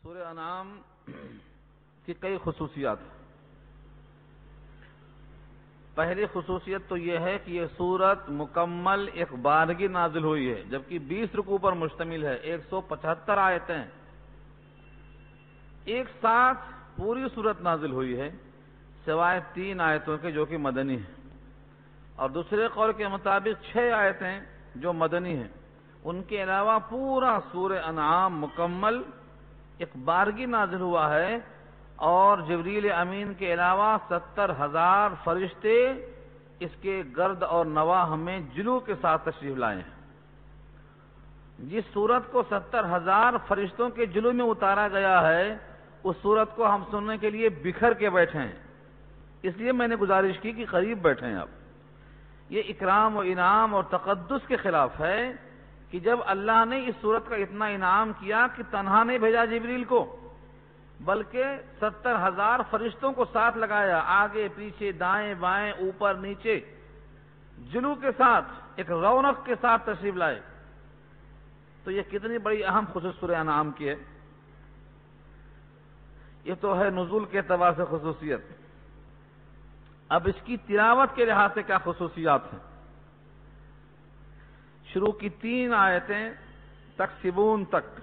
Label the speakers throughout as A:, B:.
A: سورہ انعام کی کئی خصوصیات. پہلی خصوصیت تو یہ ہے کہ یہ سورت مکمل ایک بارگی نازل ہوئی ہے، جبکہ 20 رکوع پر مشتمل ہے، 175 آیتیں ایک ساتھ پوری سورت نازل ہوئی ہے، سوائے 3 آیتوں کے جو کہ مدنی ہیں، اور دوسرے قول کے مطابق 6 آیتیں جو مدنی ہیں. ان کے علاوہ پورا سورہ انعام مکمل ایک بارگی نازل ہوا ہے، اور جبریل امین کے علاوہ 70,000 فرشتے اس کے گرد اور نواح میں جلو کے ساتھ تشریف لائے ہیں. جس سورت کو 70,000 فرشتوں کے جلو میں اتارا گیا ہے، اس سورت کو ہم سننے کے لیے بکھر کے بیٹھے ہیں، اس لیے میں نے گزارش کی کہ قریب بیٹھے ہیں. اب یہ اکرام و انعام اور تقدس کے خلاف ہے کہ جب اللہ نے اس سورت کا اتنا انعام کیا کہ تنہا نہیں بھیجا جبریل کو، بلکہ 70,000 فرشتوں کو ساتھ لگایا، آگے پیچھے دائیں بائیں اوپر نیچے جلو کے ساتھ ایک رونق کے ساتھ تشریف لائے. تو یہ کتنی بڑی اہم خصوصیت سورہ انعام کی ہے. یہ تو ہے نزول کے اعتبار سے خصوصیت. اب اس کی تلاوت کے لحاظ سے کیا خصوصیات ہیں. شروع کی 3 آیتیں تکسبون تک،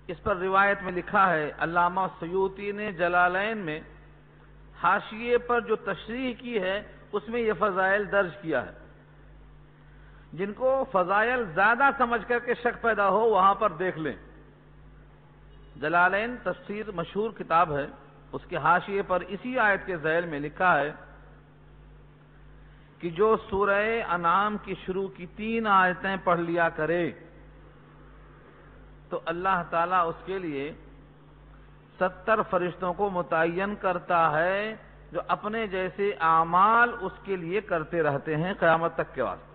A: اس پر روایت میں لکھا ہے، علامہ سیوطی نے جلالین میں حاشیے پر جو تشریح کی ہے اس میں یہ فضائل درج کیا ہے. جن کو فضائل زیادہ سمجھ کر کے شک پیدا ہو وہاں پر دیکھ لیں. جلالین تفسیر مشہور کتاب ہے، اس کے حاشیے پر اسی آیت کے ذیل میں لکھا ہے کہ جو سورہ انعام کی شروع کی 3 آیتیں پڑھ لیا کرے تو اللہ تعالیٰ اس کے لیے 70 فرشتوں کو متعین کرتا ہے جو اپنے جیسے اعمال اس کے لیے کرتے رہتے ہیں قیامت تک کے واسطے.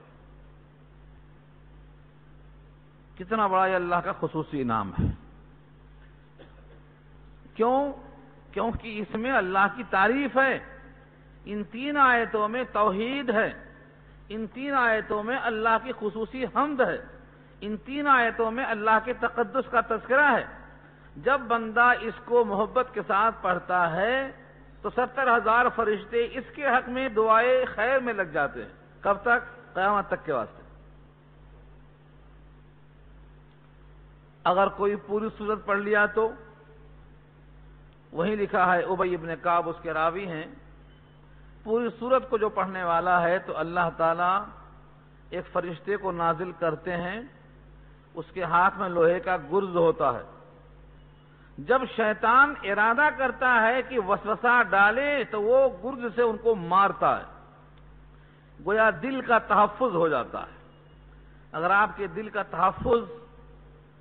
A: کتنا بڑا یہ اللہ کا خصوصی انعام ہے. کیونکہ اس میں اللہ کی تعریف ہے. ان 3 آیتوں میں توحید ہے، ان 3 آیتوں میں اللہ کی خصوصی حمد ہے، ان 3 آیتوں میں اللہ کے تقدس کا تذکرہ ہے. جب بندہ اس کو محبت کے ساتھ پڑھتا ہے تو 70,000 فرشتے اس کے حق میں دعائے خیر میں لگ جاتے ہیں. کب تک؟ قیامت تک کے واسطے. اگر کوئی پوری سورت پڑھ لیا تو وہیں لکھا ہے، ابی ابن کعب اس کے راوی ہیں، پوری سورت کو جو پڑھنے والا ہے تو اللہ تعالیٰ ایک فرشتے کو نازل کرتے ہیں، اس کے ہاتھ میں لوہے کا گرز ہوتا ہے. جب شیطان ارادہ کرتا ہے کہ وسوسہ ڈالے تو وہ گرز سے ان کو مارتا ہے، گویا دل کا تحفظ ہو جاتا ہے. اگر آپ کے دل کا تحفظ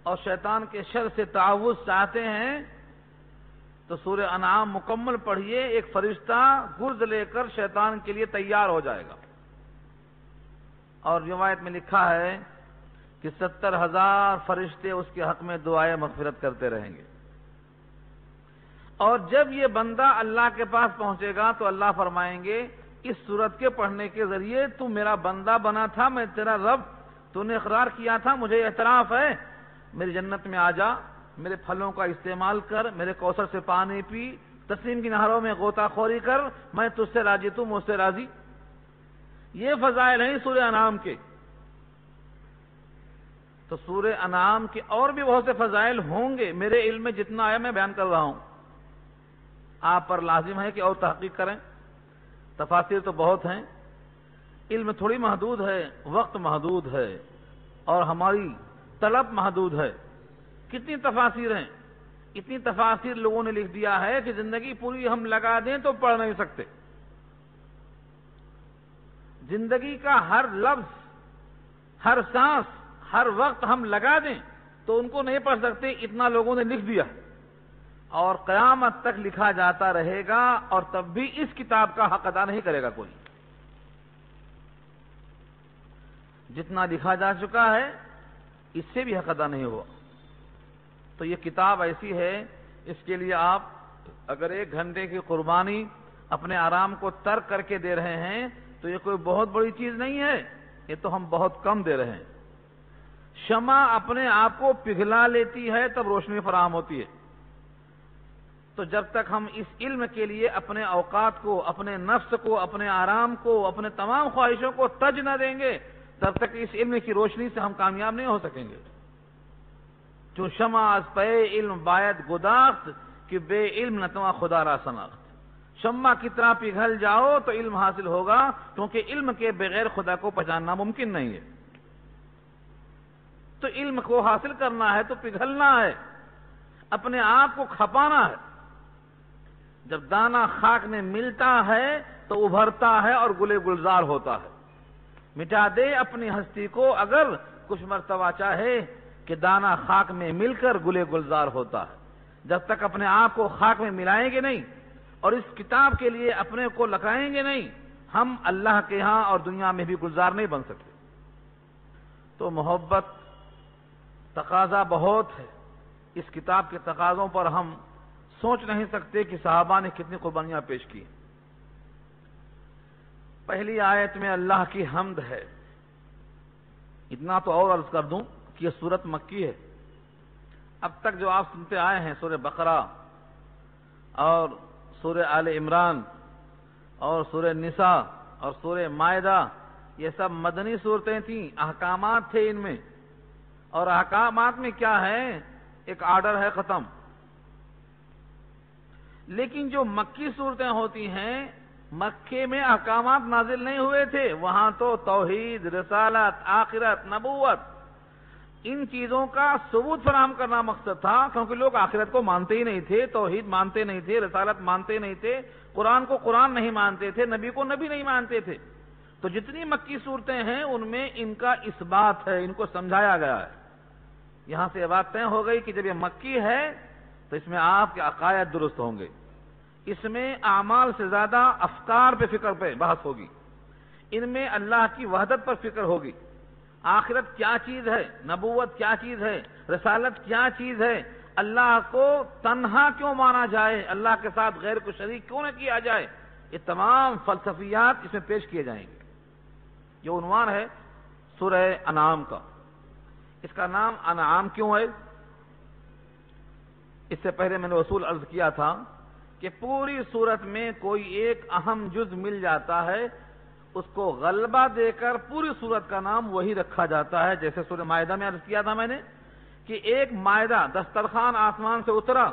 A: اور شیطان کے شر سے تعوذ چاہتے ہیں تو سورہ انعام مکمل پڑھیے، ایک فرشتہ گرز لے کر شیطان کے لیے تیار ہو جائے گا. اور روایت میں لکھا ہے کہ 70,000 فرشتے اس کے حق میں دعائے مغفرت کرتے رہیں گے. اور جب یہ بندہ اللہ کے پاس پہنچے گا تو اللہ فرمائیں گے، اس سورت کے پڑھنے کے ذریعے تو میرا بندہ بنا تھا، میں تیرا رب، تو نے اقرار کیا تھا، مجھے اعتراف ہے، میری جنت میں آ جا، میرے پھلوں کا استعمال کر، میرے کوثر سے پانی پی، تسنیم کی نہروں میں غوطہ خوری کر، میں تجھ سے راضی، تو مجھ سے راضی. یہ فضائل ہیں سورہ انعام کے. تو سورہ انعام کے اور بھی بہت سے فضائل ہوں گے، میرے علم میں جتنا آیا میں بیان کر رہا ہوں. آپ پر لازم ہے کہ اور تحقیق کریں. تفاسیر تو بہت ہیں، علم تھوڑی محدود ہے، وقت محدود ہے، اور ہماری طلب محدود ہے. کتنی تفاسیر ہیں، اتنی تفاسیر لوگوں نے لکھ دیا ہے کہ زندگی پوری ہم لگا دیں تو پڑھ نہیں سکتے. زندگی کا ہر لفظ، ہر سانس، ہر وقت ہم لگا دیں تو ان کو نہیں پڑھ سکتے، اتنا لوگوں نے لکھ دیا. اور قیامت تک لکھا جاتا رہے گا، اور تب بھی اس کتاب کا حق ادا نہیں کرے گا کوئی. جتنا لکھا جا چکا ہے اس سے بھی حق ادا نہیں ہوا. تو یہ کتاب ایسی ہے، اس کے لیے آپ اگر 1 گھنٹے کی قربانی اپنے آرام کو ترک کر کے دے رہے ہیں تو یہ کوئی بہت بڑی چیز نہیں ہے، یہ تو ہم بہت کم دے رہے ہیں. شمع اپنے آپ کو پگھلا لیتی ہے تب روشنی فراہم ہوتی ہے. تو جب تک ہم اس علم کے لیے اپنے اوقات کو، اپنے نفس کو، اپنے آرام کو، اپنے تمام خواہشوں کو تج نہ دیں گے، تب تک اس علم کی روشنی سے ہم کامیاب نہیں ہو سکیں گے. جو شمع از پے علم باید گداخت کہ بے علم نتواں خدا را شناخت. شمع کی طرح پگھل جاؤ تو علم حاصل ہوگا، کیونکہ علم کے بغیر خدا کو پہچاننا ممکن نہیں ہے. تو علم کو حاصل کرنا ہے تو پگھلنا ہے، اپنے آپ کو کھپانا ہے. جب دانہ خاک میں ملتا ہے تو ابھرتا ہے اور گلے گلزار ہوتا ہے. مٹا دے اپنی ہستی کو اگر کچھ مرتبہ چاہے کہ دانہ خاک میں مل کر گلے گلزار ہوتا ہے. جب تک اپنے آپ کو خاک میں ملائیں گے نہیں اور اس کتاب کے لیے اپنے کو لگائیں گے نہیں، ہم اللہ کے ہاں اور دنیا میں بھی گلزار نہیں بن سکتے. تو محبت تقاضا بہت ہے. اس کتاب کے تقاضوں پر ہم سوچ نہیں سکتے کہ صحابہ نے کتنی قربانیاں پیش کی. پہلی آیت میں اللہ کی حمد ہے. اتنا تو اور عرض کر دوں کہ یہ سورت مکی ہے. اب تک جو آپ سنتے آئے ہیں سورہ بقرہ اور سورہ آل عمران اور سورہ نساء اور سورہ مائدہ، یہ سب مدنی صورتیں تھیں. احکامات تھے ان میں، اور احکامات میں کیا ہے؟ ایک آرڈر ہے، ختم. لیکن جو مکی صورتیں ہوتی ہیں، مکے میں احکامات نازل نہیں ہوئے تھے. وہاں تو توحید، رسالت، آخرت، نبوت، ان چیزوں کا ثبوت فراہم کرنا مقصد تھا، کیونکہ لوگ آخرت کو مانتے ہی نہیں تھے، توحید مانتے نہیں تھے، رسالت مانتے نہیں تھے، قرآن کو قرآن نہیں مانتے تھے، نبی کو نبی نہیں مانتے تھے. تو جتنی مکی صورتیں ہیں ان میں ان کا اثبات ہے، ان کو سمجھایا گیا ہے. یہاں سے یہ بات طے ہو گئی کہ جب یہ مکی ہے تو اس میں آپ کے عقائد درست ہوں گے. اس میں اعمال سے زیادہ افکار پہ فکر پہ بحث ہوگی. ان میں اللہ کی وحدت پر فکر ہوگی. آخرت کیا چیز ہے، نبوت کیا چیز ہے، رسالت کیا چیز ہے، اللہ کو تنہا کیوں مانا جائے، اللہ کے ساتھ غیر کو شریک کیوں نہ کیا جائے، یہ تمام فلسفیات اس میں پیش کیے جائیں گے. یہ عنوان ہے سورہ انعام کا. اس کا نام انعام کیوں ہے؟ اس سے پہلے میں نے اصول عرض کیا تھا کہ پوری صورت میں کوئی ایک اہم جز مل جاتا ہے، اس کو غلبہ دے کر پوری صورت کا نام وہی رکھا جاتا ہے. جیسے سورہ مائدہ میں عرض کیا تھا میں نے کہ ایک مائدہ دسترخوان آسمان سے اترا،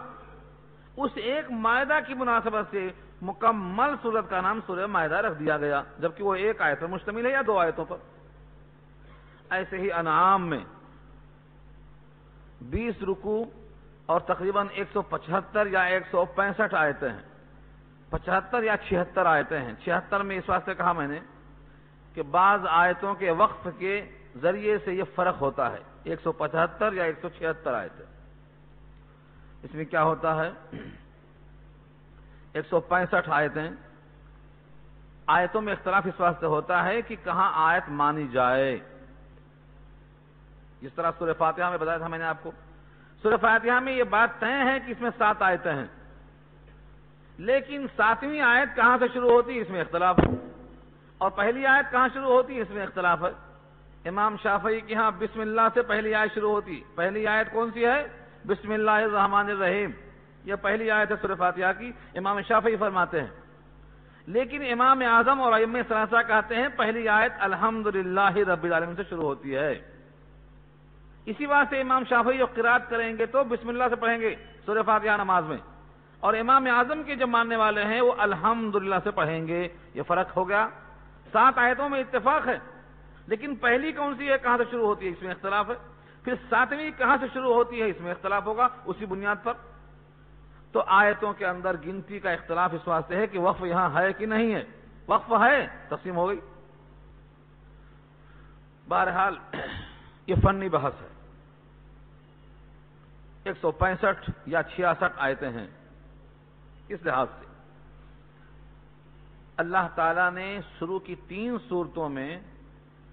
A: اس ایک مائدہ کی مناسبت سے مکمل صورت کا نام سورہ مائدہ رکھ دیا گیا، جبکہ وہ ایک آیت پر مشتمل ہے یا دو آیتوں پر. ایسے ہی انعام میں 20 رکوع اور تقریباً 175 یا 165 آیتیں ہیں. 75 یا 76 آیتیں ہیں. 76 میں اس واسطے کہا میں نے کہ بعض آیتوں کے وقف کے ذریعے سے یہ فرق ہوتا ہے. 175 یا 176 آیتیں. اس میں کیا ہوتا ہے؟ 165 آیتیں. آیتوں میں اختلاف اس واسطے ہوتا ہے کہ کہاں آیت مانی جائے. جس طرح سورہ فاتحہ میں بتایا تھا میں نے آپ کو، سورہ فاتحہ میں یہ بات طے ہے کہ اس میں 7 آیتیں ہیں، لیکن 7ویں آیت کہاں سے شروع ہوتی ہے اس میں اختلاف ہے، اور پہلی آیت کہاں شروع ہوتی ہے اس میں اختلاف ہے. امام شافعی کے ہاں بسم اللہ سے پہلی آیت شروع ہوتی. پہلی آیت کون سی ہے؟ بسم اللہ الرحمن الرحیم. یہ پہلی آیت ہے سورہ فاتحہ کی، امام شافعی فرماتے ہیں. لیکن امام اعظم اور ائمہ ثلاثہ کہتے ہیں پہلی آیت الحمدللہ رب العالمین سے شروع ہوتی ہے. اسی واسطے امام شافعی جو قرات کریں گے تو بسم اللہ سے پڑھیں گے سورہ فاتحہ نماز میں، اور امام اعظم کے جو ماننے والے ہیں وہ الحمدللہ سے پڑھیں گے. یہ فرق ہو گیا. 7 آیتوں میں اتفاق ہے، لیکن پہلی کون سی ہے، کہاں سے شروع ہوتی ہے، اس میں اختلاف ہے. پھر 7ویں کہاں سے شروع ہوتی ہے، اس میں اختلاف ہوگا اسی بنیاد پر. تو آیتوں کے اندر گنتی کا اختلاف اس واسطے ہے کہ وقف یہاں ہے کہ نہیں ہے. وقف ہے، تقسیم ہو گئی. بہرحال یہ فنی بحث ہے. 165 یا 66 آیتیں ہیں. اس لحاظ سے اللہ تعالیٰ نے شروع کی 3 صورتوں میں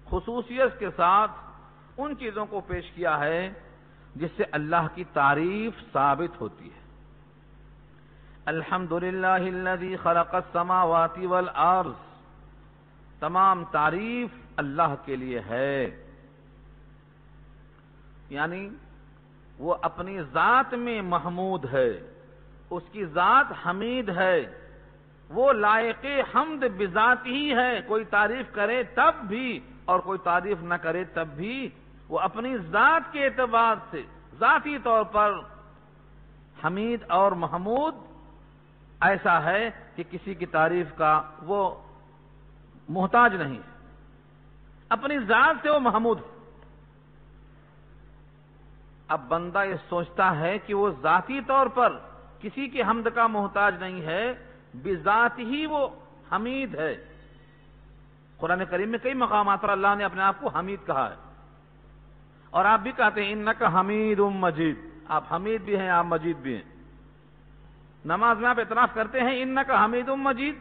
A: خصوصیت کے ساتھ ان چیزوں کو پیش کیا ہے جس سے اللہ کی تعریف ثابت ہوتی ہے. الحمدللہ الذی خلق السماوات والارض. تمام تعریف اللہ کے لیے ہے. یعنی وہ اپنی ذات میں محمود ہے، اس کی ذات حمید ہے، وہ لائق حمد بذات ہی ہے، کوئی تعریف کرے تب بھی اور کوئی تعریف نہ کرے تب بھی وہ اپنی ذات کے اعتبار سے ذاتی طور پر حمید اور محمود ایسا ہے کہ کسی کی تعریف کا وہ محتاج نہیں ہے، اپنی ذات سے وہ محمود ہے۔ اب بندہ یہ سوچتا ہے کہ وہ ذاتی طور پر کسی کی حمد کا محتاج نہیں ہے، بذات ہی وہ حمید ہے۔ قرآن کریم میں کئی مقامات پر اللہ نے اپنے آپ کو حمید کہا ہے، اور آپ بھی کہتے ہیں انک حمید مجید، آپ حمید بھی ہیں، آپ مجید بھی ہیں۔ نماز میں آپ اعتراف کرتے ہیں انک حمید مجید،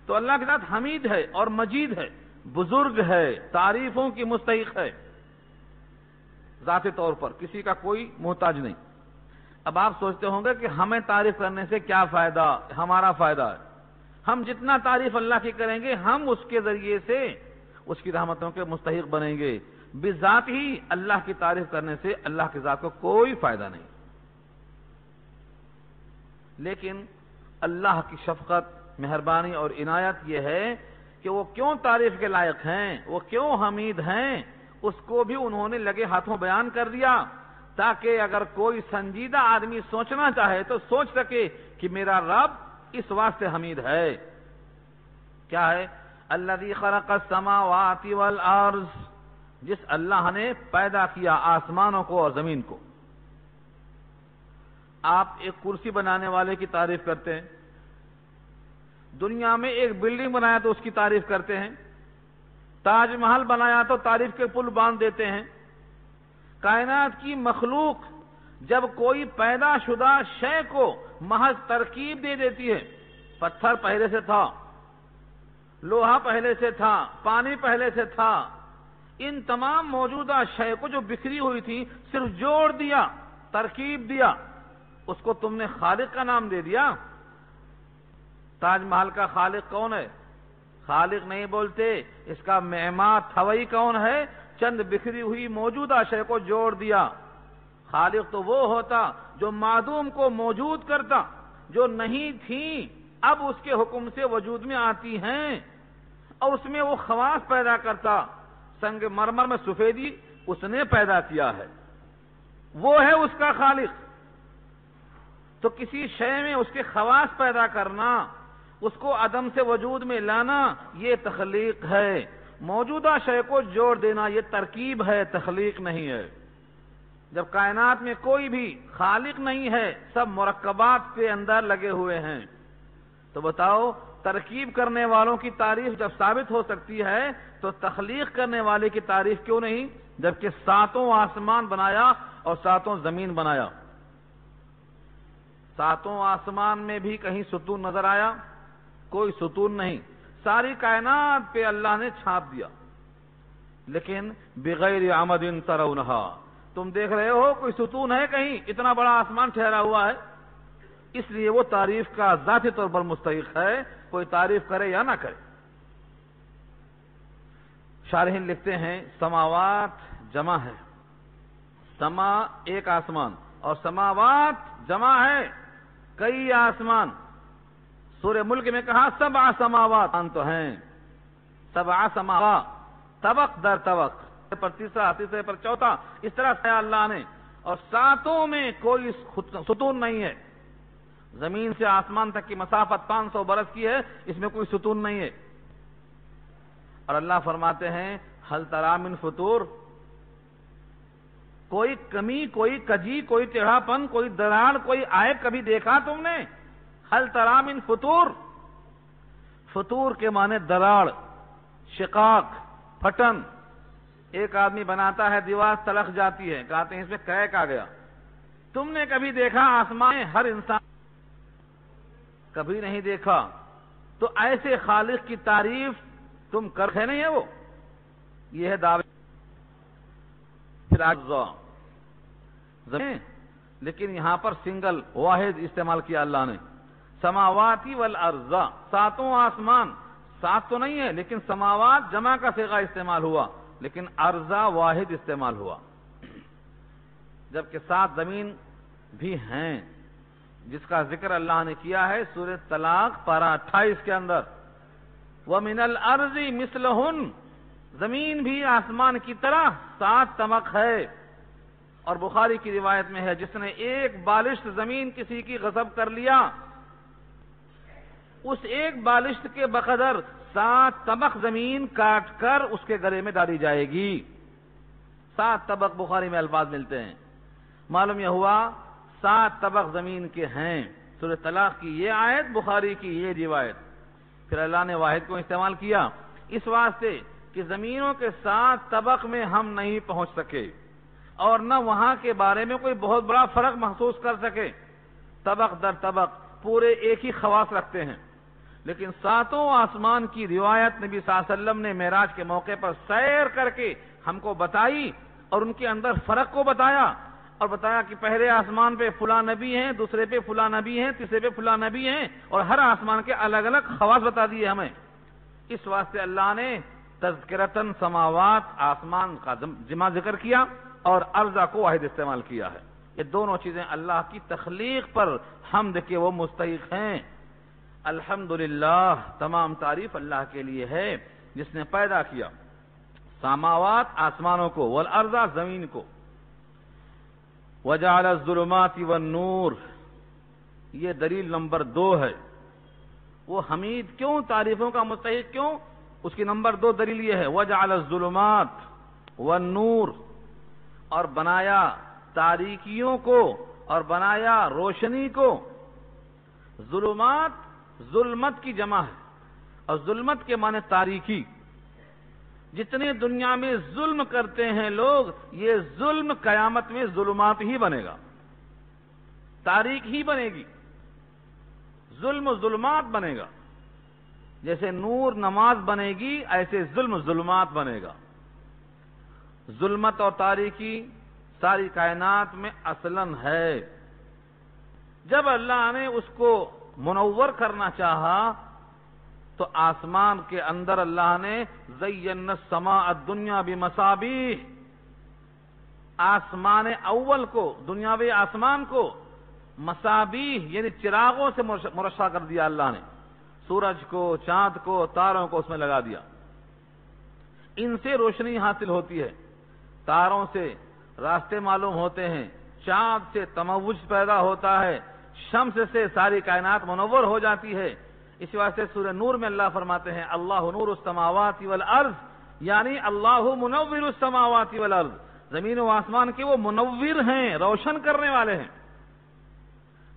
A: تو اللہ کے ساتھ حمید ہے اور مجید ہے، بزرگ ہے، تعریفوں کی مستحق ہے، ذاتی طور پر کسی کا کوئی محتاج نہیں۔ اب آپ سوچتے ہوں گے کہ ہمیں تعریف کرنے سے کیا فائدہ، ہمارا فائدہ ہے، ہم جتنا تعریف اللہ کی کریں گے ہم اس کے ذریعے سے اس کی رحمتوں کے مستحق بنیں گے، بذات ہی اللہ کی تعریف کرنے سے اللہ کی ذات کو کوئی فائدہ نہیں۔ لیکن اللہ کی شفقت، مہربانی اور عنایت یہ ہے کہ وہ کیوں تعریف کے لائق ہیں، وہ کیوں حمید ہیں، اس کو بھی انہوں نے لگے ہاتھوں بیان کر دیا، تاکہ اگر کوئی سنجیدہ آدمی سوچنا چاہے تو سوچ سکے کہ میرا رب اس واسطے حمید ہے۔ کیا ہے؟ الذی خلق السماوات والارض، جس اللہ نے پیدا کیا آسمانوں کو اور زمین کو۔ آپ ایک کرسی بنانے والے کی تعریف کرتے ہیں، دنیا میں ایک بلڈنگ بنایا تو اس کی تعریف کرتے ہیں، تاج محل بنایا تو تعریف کے پل باندھ دیتے ہیں۔ کائنات کی مخلوق جب کوئی پیدا شدہ شے کو محض ترکیب دے دیتی ہے، پتھر پہلے سے تھا، لوہا پہلے سے تھا، پانی پہلے سے تھا، ان تمام موجودہ شے کو جو بکھری ہوئی تھی صرف جوڑ دیا، ترکیب دیا، اس کو تم نے خالق کا نام دے دیا۔ تاج محل کا خالق کون ہے؟ خالق نہیں بولتے، اس کا معمار تھوئی کون ہے؟ چند بکھری ہوئی موجودہ شے کو جوڑ دیا۔ خالق تو وہ ہوتا جو معدوم کو موجود کرتا، جو نہیں تھی اب اس کے حکم سے وجود میں آتی ہیں، اور اس میں وہ خواص پیدا کرتا۔ سنگ مرمر میں سفیدی اس نے پیدا کیا ہے، وہ ہے اس کا خالق۔ تو کسی شے میں اس کے خواص پیدا کرنا، اس کو عدم سے وجود میں لانا، یہ تخلیق ہے۔ موجودہ شے کو جوڑ دینا یہ ترکیب ہے، تخلیق نہیں ہے۔ جب کائنات میں کوئی بھی خالق نہیں ہے، سب مرکبات کے اندر لگے ہوئے ہیں، تو بتاؤ ترکیب کرنے والوں کی تعریف جب ثابت ہو سکتی ہے تو تخلیق کرنے والے کی تعریف کیوں نہیں؟ جبکہ ساتوں آسمان بنایا اور ساتوں زمین بنایا۔ ساتوں آسمان میں بھی کہیں ستون نظر آیا؟ کوئی ستون نہیں، ساری کائنات پہ اللہ نے چھاپ دیا، لیکن بغیر عمد ترونہا، تم دیکھ رہے ہو کوئی ستون ہے کہیں؟ اتنا بڑا آسمان ٹھہرا ہوا ہے، اس لیے وہ تعریف کا ذاتی طور پر مستحق ہے، کوئی تعریف کرے یا نہ کرے۔ شارحین لکھتے ہیں سماوات جمع ہے، سما ایک آسمان اور سماوات جمع ہے کئی آسمان۔ سورہ ملک میں کہا سبع سماوات تو ہیں، سبع سماوات، طبق در طبق، پر تیسرا، تیسرے پر چوتھا، اس طرح سے اللہ نے، اور ساتوں میں کوئی ستون نہیں ہے۔ زمین سے آسمان تک کی مسافت 500 برس کی ہے، اس میں کوئی ستون نہیں ہے۔ اور اللہ فرماتے ہیں ہل تری من فطور، کوئی کمی، کوئی کجی، کوئی ٹیڑھاپن، کوئی دراڑ، کوئی عیب کبھی دیکھا تم نے؟ ہل تری من فطور، فطور کے معنی دراڑ، شقاق، پھٹن۔ ایک آدمی بناتا ہے دیوار تلخ جاتی ہے، کہتے ہیں اس میں کریک آ گیا۔ تم نے کبھی دیکھا آسمان میں؟ ہر انسان کبھی نہیں دیکھا۔ تو ایسے خالق کی تعریف تم کرتے نہیں ہے، وہ یہ ہے دعوے۔ پھر زمین، لیکن یہاں پر سنگل واحد استعمال کیا اللہ نے، سماواتی والارض، ساتوں آسمان، سات تو نہیں ہے لیکن سماوات جمع کا صیغہ استعمال ہوا، لیکن ارضا واحد استعمال ہوا۔ جبکہ 7 زمین بھی ہیں جس کا ذکر اللہ نے کیا ہے سورہ طلاق پارہ 28 کے اندر، وَمِنَ الْأَرْضِ مِثْلُهُنَّ، زمین بھی آسمان کی طرح 7 طبق ہے۔ اور بخاری کی روایت میں ہے جس نے ایک بالشت زمین کسی کی غصب کر لیا، اس ایک بالشت کے بقدر 7 طبق زمین کاٹ کر اس کے گلے میں ڈالی جائے گی۔ 7 طبق بخاری میں الفاظ ملتے ہیں، معلوم یہ ہوا 7 طبق زمین کے ہیں۔ سورہ طلاق کی یہ آیت، بخاری کی یہ روایت۔ پھر اللہ نے واحد کو استعمال کیا اس واسطے کہ زمینوں کے 7 طبق میں ہم نہیں پہنچ سکے اور نہ وہاں کے بارے میں کوئی بہت بڑا فرق محسوس کر سکے۔ طبق در طبق پورے ایک ہی خواص رکھتے ہیں، لیکن 7 آسمان کی روایت نبی صلی اللہ علیہ وسلم نے معراج کے موقع پر سیر کر کے ہم کو بتائی اور ان کے اندر فرق کو بتایا، اور بتایا کہ پہلے آسمان پہ فلاں نبی ہیں، دوسرے پہ فلاں نبی ہیں، تیسرے پہ فلاں نبی ہیں، اور ہر آسمان کے الگ الگ خواص بتا دیے ہمیں۔ اس واسطے اللہ نے تذکرتاً سماوات، آسمان کا جمع ذکر کیا اور ارضا کو واحد استعمال کیا ہے۔ یہ دونوں چیزیں اللہ کی تخلیق پر حمد کے وہ مستحق ہیں۔ الحمدللہ، تمام تعریف اللہ کے لیے ہے جس نے پیدا کیا سماوات آسمانوں کو، والارض زمین کو، وجعل الظلمات والنور، یہ دلیل نمبر 2 ہے۔ وہ حمید کیوں، تعریفوں کا مستحق کیوں، اس کی نمبر 2 دلیل یہ ہے، وجعل الظلمات والنور، اور بنایا تاریکیوں کو اور بنایا روشنی کو۔ ظلمات ظلمت کی جمع ہے، اور ظلمت کے معنی تاریکی۔ جتنے دنیا میں ظلم کرتے ہیں لوگ، یہ ظلم قیامت میں ظلمات ہی بنے گا، تاریک ہی بنے گی، ظلم و ظلمات بنے گا۔ جیسے نور نماز بنے گی، ایسے ظلم ظلمات بنے گا۔ ظلمت اور تاریکی ساری کائنات میں اصلاً ہے۔ جب اللہ نے اس کو منور کرنا چاہا تو آسمان کے اندر اللہ نے زینا السماء الدنیا بمصابیح، آسمان اول کو، دنیاوی آسمان کو مصابیح یعنی چراغوں سے مرشح کر دیا اللہ نے۔ سورج کو، چاند کو، تاروں کو اس میں لگا دیا۔ ان سے روشنی حاصل ہوتی ہے، تاروں سے راستے معلوم ہوتے ہیں، چاند سے تموج پیدا ہوتا ہے، شمس سے ساری کائنات منور ہو جاتی ہے۔ اس واسطے سورہ نور میں اللہ فرماتے ہیں اللہ نور السماوات والارض، یعنی اللہ منور السماوات والارض، زمین و آسمان کے وہ منور ہیں، روشن کرنے والے ہیں۔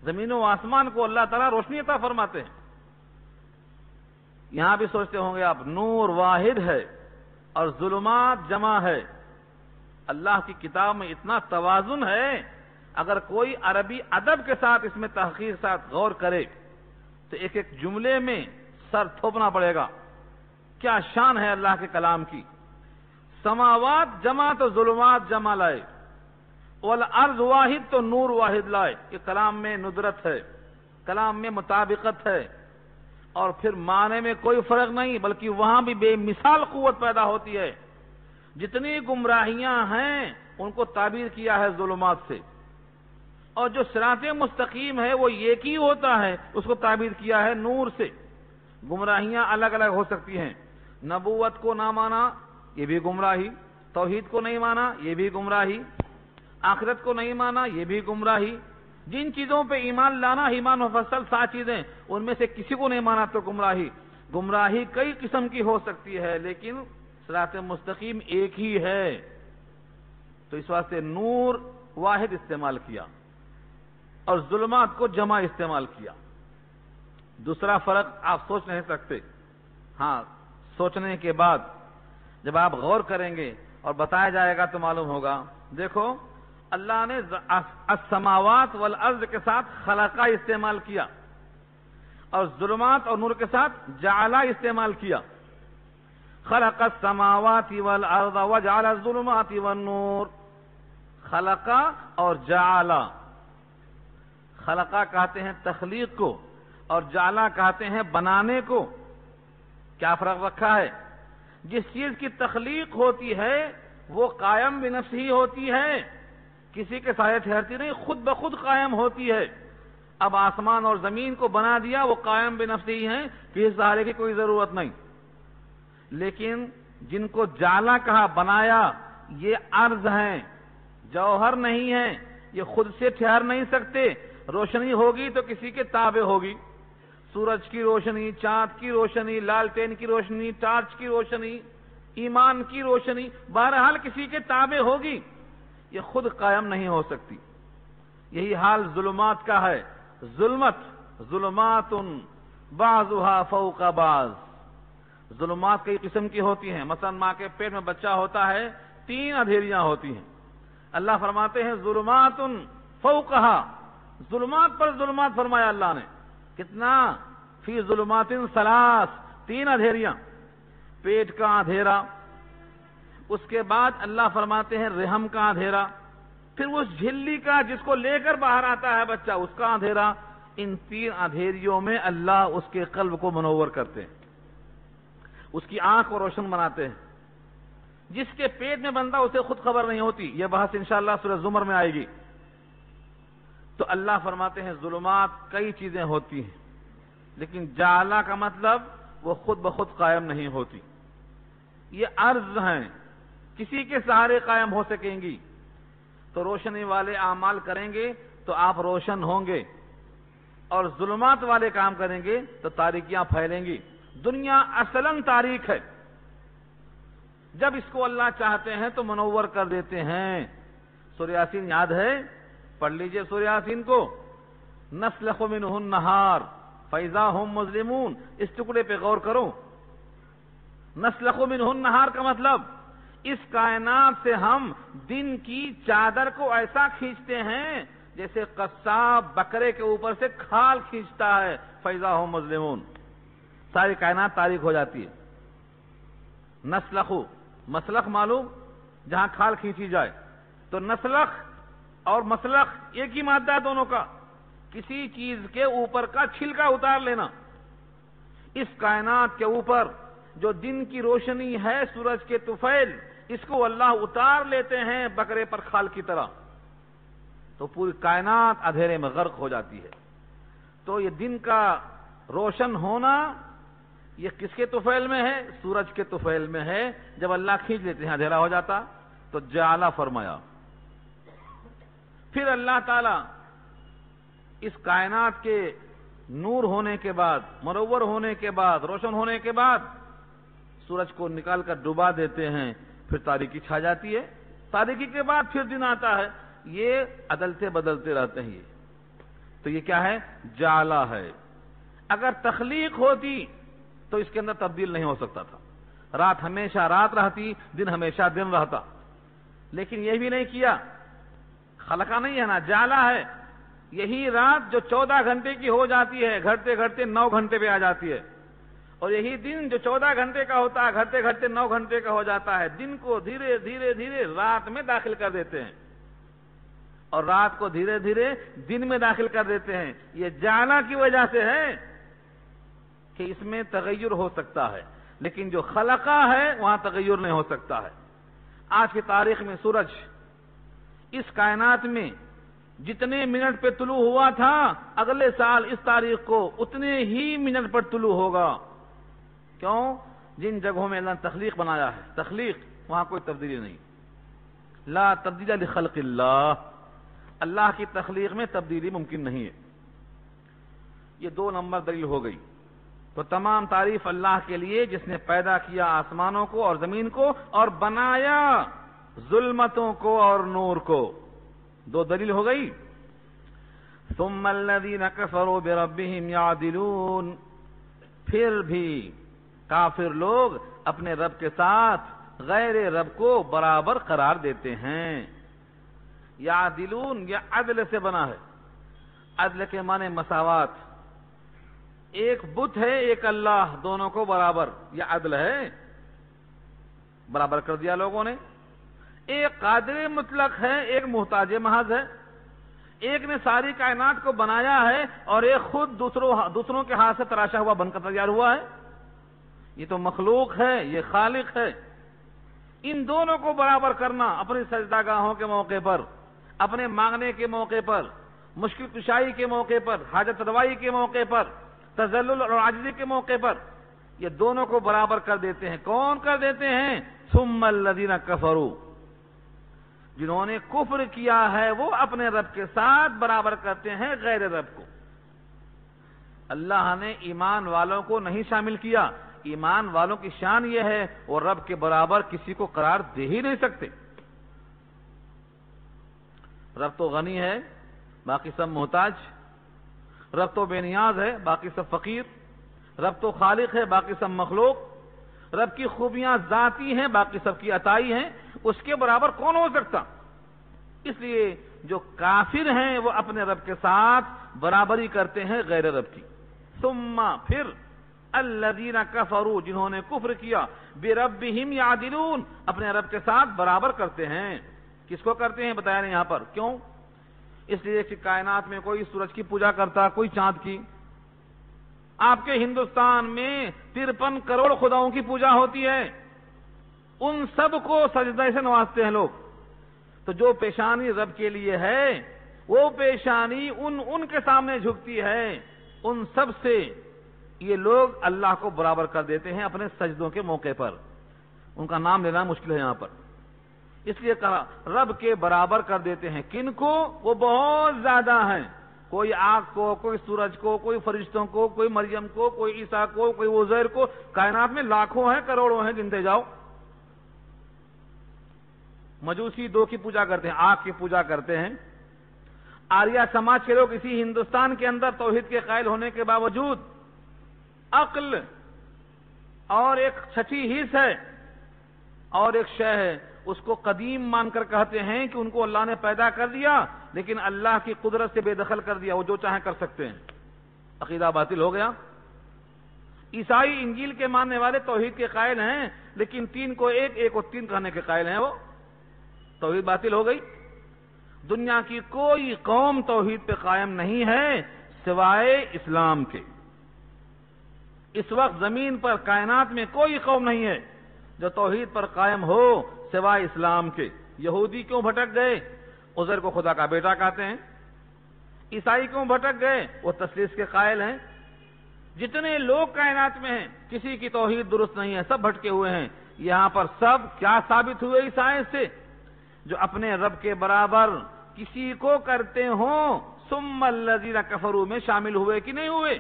A: زمین و آسمان کو اللہ تعالیٰ روشنی عطا فرماتے ہیں۔ یہاں بھی سوچتے ہوں گے آپ، نور واحد ہے اور ظلمات جمع ہے۔ اللہ کی کتاب میں اتنا توازن ہے، اگر کوئی عربی ادب کے ساتھ اس میں تحقیق ساتھ غور کرے تو ایک ایک جملے میں سر تھوپنا پڑے گا۔ کیا شان ہے اللہ کے کلام کی۔ سماوات جمع تو ظلمات جمع لائے، والارض واحد تو نور واحد لائے۔ یہ کلام میں ندرت ہے، کلام میں مطابقت ہے، اور پھر معنی میں کوئی فرق نہیں، بلکہ وہاں بھی بے مثال قوت پیدا ہوتی ہے۔ جتنی گمراہیاں ہیں ان کو تعبیر کیا ہے ظلمات سے، اور جو صراط مستقیم ہے وہ ایک ہی ہوتا ہے، اس کو تعبیر کیا ہے نور سے۔ گمراہیاں الگ الگ ہو سکتی ہیں، نبوت کو نہ مانا یہ بھی گمراہی، توحید کو نہیں مانا یہ بھی گمراہی، آخرت کو نہیں مانا یہ بھی گمراہی۔ جن چیزوں پہ ایمان لانا، ایمان مفصل 7 چیزیں، ان میں سے کسی کو نہیں مانا تو گمراہی۔ گمراہی کئی قسم کی ہو سکتی ہے، لیکن صراط مستقیم ایک ہی ہے۔ تو اس واسطے نور واحد استعمال کیا اور ظلمات کو جمع استعمال کیا۔ دوسرا فرق آپ سوچ نہیں سکتے، ہاں سوچنے کے بعد جب آپ غور کریں گے اور بتایا جائے گا تو معلوم ہوگا۔ دیکھو، اللہ نے السماوات والارض کے ساتھ خلقہ استعمال کیا، اور ظلمات اور نور کے ساتھ جعلہ استعمال کیا۔ خلق السماوات والارض وجعل الظلمات والنور، خلقہ اور جعلہ۔ خلقہ کہتے ہیں تخلیق کو، اور جعلہ کہتے ہیں بنانے کو۔ کیا فرق رکھا ہے؟ جس چیز کی تخلیق ہوتی ہے وہ قائم بنفس ہی ہوتی ہے، کسی کے سائے ٹھہرتی نہیں، خود بخود قائم ہوتی ہے۔ اب آسمان اور زمین کو بنا دیا، وہ قائم بنفسہ ہی ہیں، کسی سہارے کی کوئی ضرورت نہیں۔ لیکن جن کو جالا کہا، بنایا، یہ عرض ہیں، جوہر نہیں ہیں، یہ خود سے ٹھہر نہیں سکتے۔ روشنی ہوگی تو کسی کے تابع ہوگی، سورج کی روشنی، چاند کی روشنی، لالٹین کی روشنی، ٹارچ کی روشنی، ایمان کی روشنی، بہرحال کسی کے تابع ہوگی، یہ خود قائم نہیں ہو سکتی۔ یہی حال ظلمات کا ہے۔ ظلمات بعضها فوق بعض، ظلمات کئی قسم کی ہوتی ہیں۔ مثلا ماں کے پیٹ میں بچہ ہوتا ہے، 3 اندھیریاں ہوتی ہیں۔ اللہ فرماتے ہیں ظلمات فوقها، ظلمات پر ظلمات فرمایا اللہ نے۔ کتنا؟ فی ظلمات 3 اندھیریاں، پیٹ کا اندھیرا، اس کے بعد اللہ فرماتے ہیں رحم کا اندھیرا، پھر اس جھلی کا جس کو لے کر باہر آتا ہے بچہ، اس کا اندھیرا۔ ان 3 اندھیریوں میں اللہ اس کے قلب کو منور کرتے ہیں، اس کی آنکھ کو روشن بناتے ہیں۔ جس کے پیٹ میں بندہ اسے خود خبر نہیں ہوتی، یہ بحث انشاءاللہ سورہ زمر میں آئے گی۔ تو اللہ فرماتے ہیں ظلمات کئی چیزیں ہوتی ہیں، لیکن جعلہ کا مطلب وہ خود بخود قائم نہیں ہوتی، یہ عرض ہیں، کسی کے سہارے قائم ہو سکیں گی۔ تو روشنی والے اعمال کریں گے تو آپ روشن ہوں گے، اور ظلمات والے کام کریں گے تو تاریکیاں پھیلیں گی۔ دنیا اصلاً تاریک ہے، جب اس کو اللہ چاہتے ہیں تو منور کر دیتے ہیں۔ سورہ یاسین یاد ہے؟ پڑھ لیجئے سورہ یاسین کو۔ نسلخ منہ النہار فاذا هم مظلمون، اس ٹکڑے پہ غور کرو۔ نسلخ منہ النہار کا مطلب اس کائنات سے ہم دن کی چادر کو ایسا کھینچتے ہیں جیسے قصاب بکرے کے اوپر سے کھال کھینچتا ہے۔ فاذا هم مظلمون، ساری کائنات تاریک ہو جاتی ہے۔ نسلخ، مسلخ معلوم جہاں کھال کھینچی جائے، تو نسلخ اور مسلخ ایک ہی مادہ ہے دونوں کا، کسی چیز کے اوپر کا چھلکا اتار لینا۔ اس کائنات کے اوپر جو دن کی روشنی ہے، سورج کے طفیل، اس کو اللہ اتار لیتے ہیں بکرے پر کھال کی طرح، تو پوری کائنات اندھیرے میں غرق ہو جاتی ہے۔ تو یہ دن کا روشن ہونا یہ کس کے طفیل میں ہے؟ سورج کے طفیل میں ہے۔ جب اللہ کھینچ لیتے ہیں اندھیرا ہو جاتا، تو جعلہ فرمایا۔ پھر اللہ تعالی اس کائنات کے نور ہونے کے بعد، منور ہونے کے بعد، روشن ہونے کے بعد سورج کو نکال کر ڈبا دیتے ہیں، پھر تاریکی چھا جاتی ہے۔ تاریکی کے بعد پھر دن آتا ہے، یہ عدلتے بدلتے رہتے ہیں۔ تو یہ کیا ہے؟ جعلہ ہے۔ اگر تخلیق ہوتی تو اس کے اندر تبدیل نہیں ہو سکتا تھا، رات ہمیشہ رات رہتی، دن ہمیشہ دن رہتا، لیکن یہ بھی نہیں کیا، خلقہ نہیں ہے نا، جعلہ ہے۔ یہی رات جو 14 گھنٹے کی ہو جاتی ہے، گھٹتے گھٹتے 9 گھنٹے پہ آ جاتی ہے، اور یہی دن جو 14 گھنٹے کا ہوتا ہے، گھٹتے گھٹتے 9 گھنٹے کا ہو جاتا ہے۔ دن کو دھیرے دھیرے دھیرے رات میں داخل کر دیتے ہیں، اور رات کو دھیرے دھیرے دن میں داخل کر دیتے ہیں۔ یہ جعلہ کی وجہ سے ہے کہ اس میں تغیر ہو سکتا ہے، لیکن جو خلقہ ہے وہاں تغیر نہیں ہو سکتا ہے۔ آج کی تاریخ میں سورج اس کائنات میں جتنے منٹ پہ طلوع ہوا تھا، اگلے سال اس تاریخ کو اتنے ہی منٹ پر طلوع ہوگا۔ کیوں؟ جن جگہوں میں اللہ نے تخلیق بنایا ہے، تخلیق، وہاں کوئی تبدیلی نہیں۔ لا تبدیل لخلق اللہ، اللہ کی تخلیق میں تبدیلی ممکن نہیں ہے۔ یہ 2 نمبر دلیل ہو گئی۔ تو تمام تعریف اللہ کے لیے جس نے پیدا کیا آسمانوں کو اور زمین کو، اور بنایا ظلمتوں کو اور نور کو۔ 2 دلیل ہو گئی۔ ثم الذين كفروا بربهم يعدلون، پھر بھی کافر لوگ اپنے رب کے ساتھ غیر رب کو برابر قرار دیتے ہیں۔ یعدلون، یہ عدل سے بنا ہے۔ عدل کے معنی مساوات، ایک بت ہے ایک اللہ، دونوں کو برابر، یہ عدل ہے، برابر کر دیا لوگوں نے۔ ایک قادر مطلق ہے، ایک محتاج محض ہے، ایک نے ساری کائنات کو بنایا ہے اور ایک خود دوسروں کے ہاتھ سے تراشا ہوا بن کر تیار ہوا ہے۔ یہ تو مخلوق ہے، یہ خالق ہے۔ ان دونوں کو برابر کرنا اپنی سجدہ گاہوں کے موقع پر، اپنے مانگنے کے موقع پر، مشکل کشائی کے موقع پر، حاجت روائی کے موقع پر، تذلل اور عاجزی کے موقع پر، یہ دونوں کو برابر کر دیتے ہیں۔ کون کر دیتے ہیں؟ ثم الذین کفروا، جنہوں نے کفر کیا ہے وہ اپنے رب کے ساتھ برابر کرتے ہیں غیر رب کو۔ اللہ نے ایمان والوں کو نہیں شامل کیا، ایمان والوں کی شان یہ ہے وہ رب کے برابر کسی کو قرار دے ہی نہیں سکتے۔ رب تو غنی ہے، باقی سب محتاج، رب تو بے نیاز ہے، باقی سب فقیر، رب تو خالق ہے، باقی سب مخلوق، رب کی خوبیاں ذاتی ہیں، باقی سب کی عطائی ہیں، اس کے برابر کون ہو سکتا؟ اس لیے جو کافر ہیں وہ اپنے رب کے ساتھ برابری کرتے ہیں غیر رب کی۔ ثم پھر الذین کفروا، جنہوں نے کفر کیا، بربہم یعدلون، اپنے رب کے ساتھ برابر کرتے ہیں۔ کس کو کرتے ہیں بتایا نہیں یہاں پر، کیوں؟ اس لیے کہ کائنات میں کوئی سورج کی پوجا کرتا، کوئی چاند کی۔ آپ کے ہندوستان میں 53 کروڑ خداؤں کی پوجا ہوتی ہے، ان سب کو سجدہ سے نوازتے ہیں لوگ۔ تو جو پیشانی رب کے لیے ہے وہ پیشانی ان کے سامنے جھکتی ہے، ان سب سے یہ لوگ اللہ کو برابر کر دیتے ہیں اپنے سجدوں کے موقع پر۔ ان کا نام لینا مشکل ہے یہاں پر، اس لیے کہا رب کے برابر کر دیتے ہیں۔ کن کو؟ وہ بہت زیادہ ہیں، کوئی آگ کو، کوئی سورج کو، کوئی فرشتوں کو، کوئی مریم کو، کوئی عیسیٰ کو، کوئی عزیر کو، کائنات میں لاکھوں ہیں، کروڑوں ہیں، گنتے جاؤ۔ مجوسی 2 کی پوجا کرتے ہیں، آگ کی پوجا کرتے ہیں۔ آریہ سماج کے لوگ اسی ہندوستان کے اندر توحید کے قائل ہونے کے باوجود عقل اور ایک چھٹی حص ہے اور ایک شے ہے، اس کو قدیم مان کر کہتے ہیں کہ ان کو اللہ نے پیدا کر دیا لیکن اللہ کی قدرت سے بے دخل کر دیا، وہ جو چاہیں کر سکتے ہیں۔ عقیدہ باطل ہو گیا۔ عیسائی انجیل کے ماننے والے توحید کے قائل ہیں لیکن 3 کو ایک، ایک کو 3 کہنے کے قائل ہیں، وہ توحید باطل ہو گئی۔ دنیا کی کوئی قوم توحید پہ قائم نہیں ہے سوائے اسلام کے۔ اس وقت زمین پر کائنات میں کوئی قوم نہیں ہے جو توحید پر قائم ہو سوائے اسلام کے۔ یہودی کیوں بھٹک گئے؟ عزیر کو خدا کا بیٹا کہتے ہیں۔ عیسائی کیوں بھٹک گئے؟ وہ تثلیث کے قائل ہیں۔ جتنے لوگ کائنات میں ہیں کسی کی توحید درست نہیں ہے، سب بھٹکے ہوئے ہیں۔ یہاں پر سب کیا ثابت ہوئے اس آیت سے؟ جو اپنے رب کے برابر کسی کو کرتے ہوں ثم الذین کفروا میں شامل ہوئے کہ نہیں ہوئے؟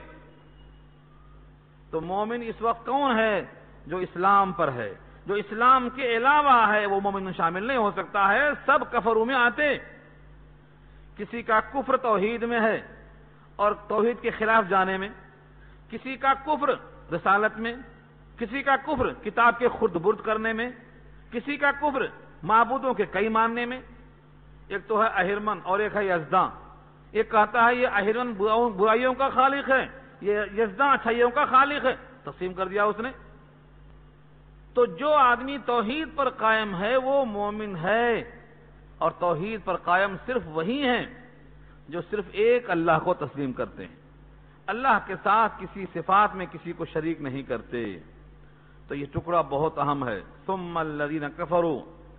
A: تو مومن اس وقت کون ہے؟ جو اسلام پر ہے، جو اسلام کے علاوہ ہے وہ مومن میں شامل نہیں ہو سکتا ہے، سب کفروں میں آتے۔ کسی کا کفر توحید میں ہے اور توحید کے خلاف جانے میں، کسی کا کفر رسالت میں، کسی کا کفر کتاب کے خرد برد کرنے میں، کسی کا کفر معبودوں کے کئی ماننے میں۔ ایک تو ہے اہرمن اور ایک ہے یزداں۔ ایک کہتا ہے یہ اہرمن برائیوں کا خالق ہے، یہ یزداں اچھائیوں کا خالق ہے، تقسیم کر دیا اس نے۔ تو جو آدمی توحید پر قائم ہے وہ مومن ہے، اور توحید پر قائم صرف وہی ہیں جو صرف ایک اللہ کو تسلیم کرتے ہیں، اللہ کے ساتھ کسی صفات میں کسی کو شریک نہیں کرتے۔ تو یہ ٹکڑا بہت اہم ہے۔ ثم الذین کفروا،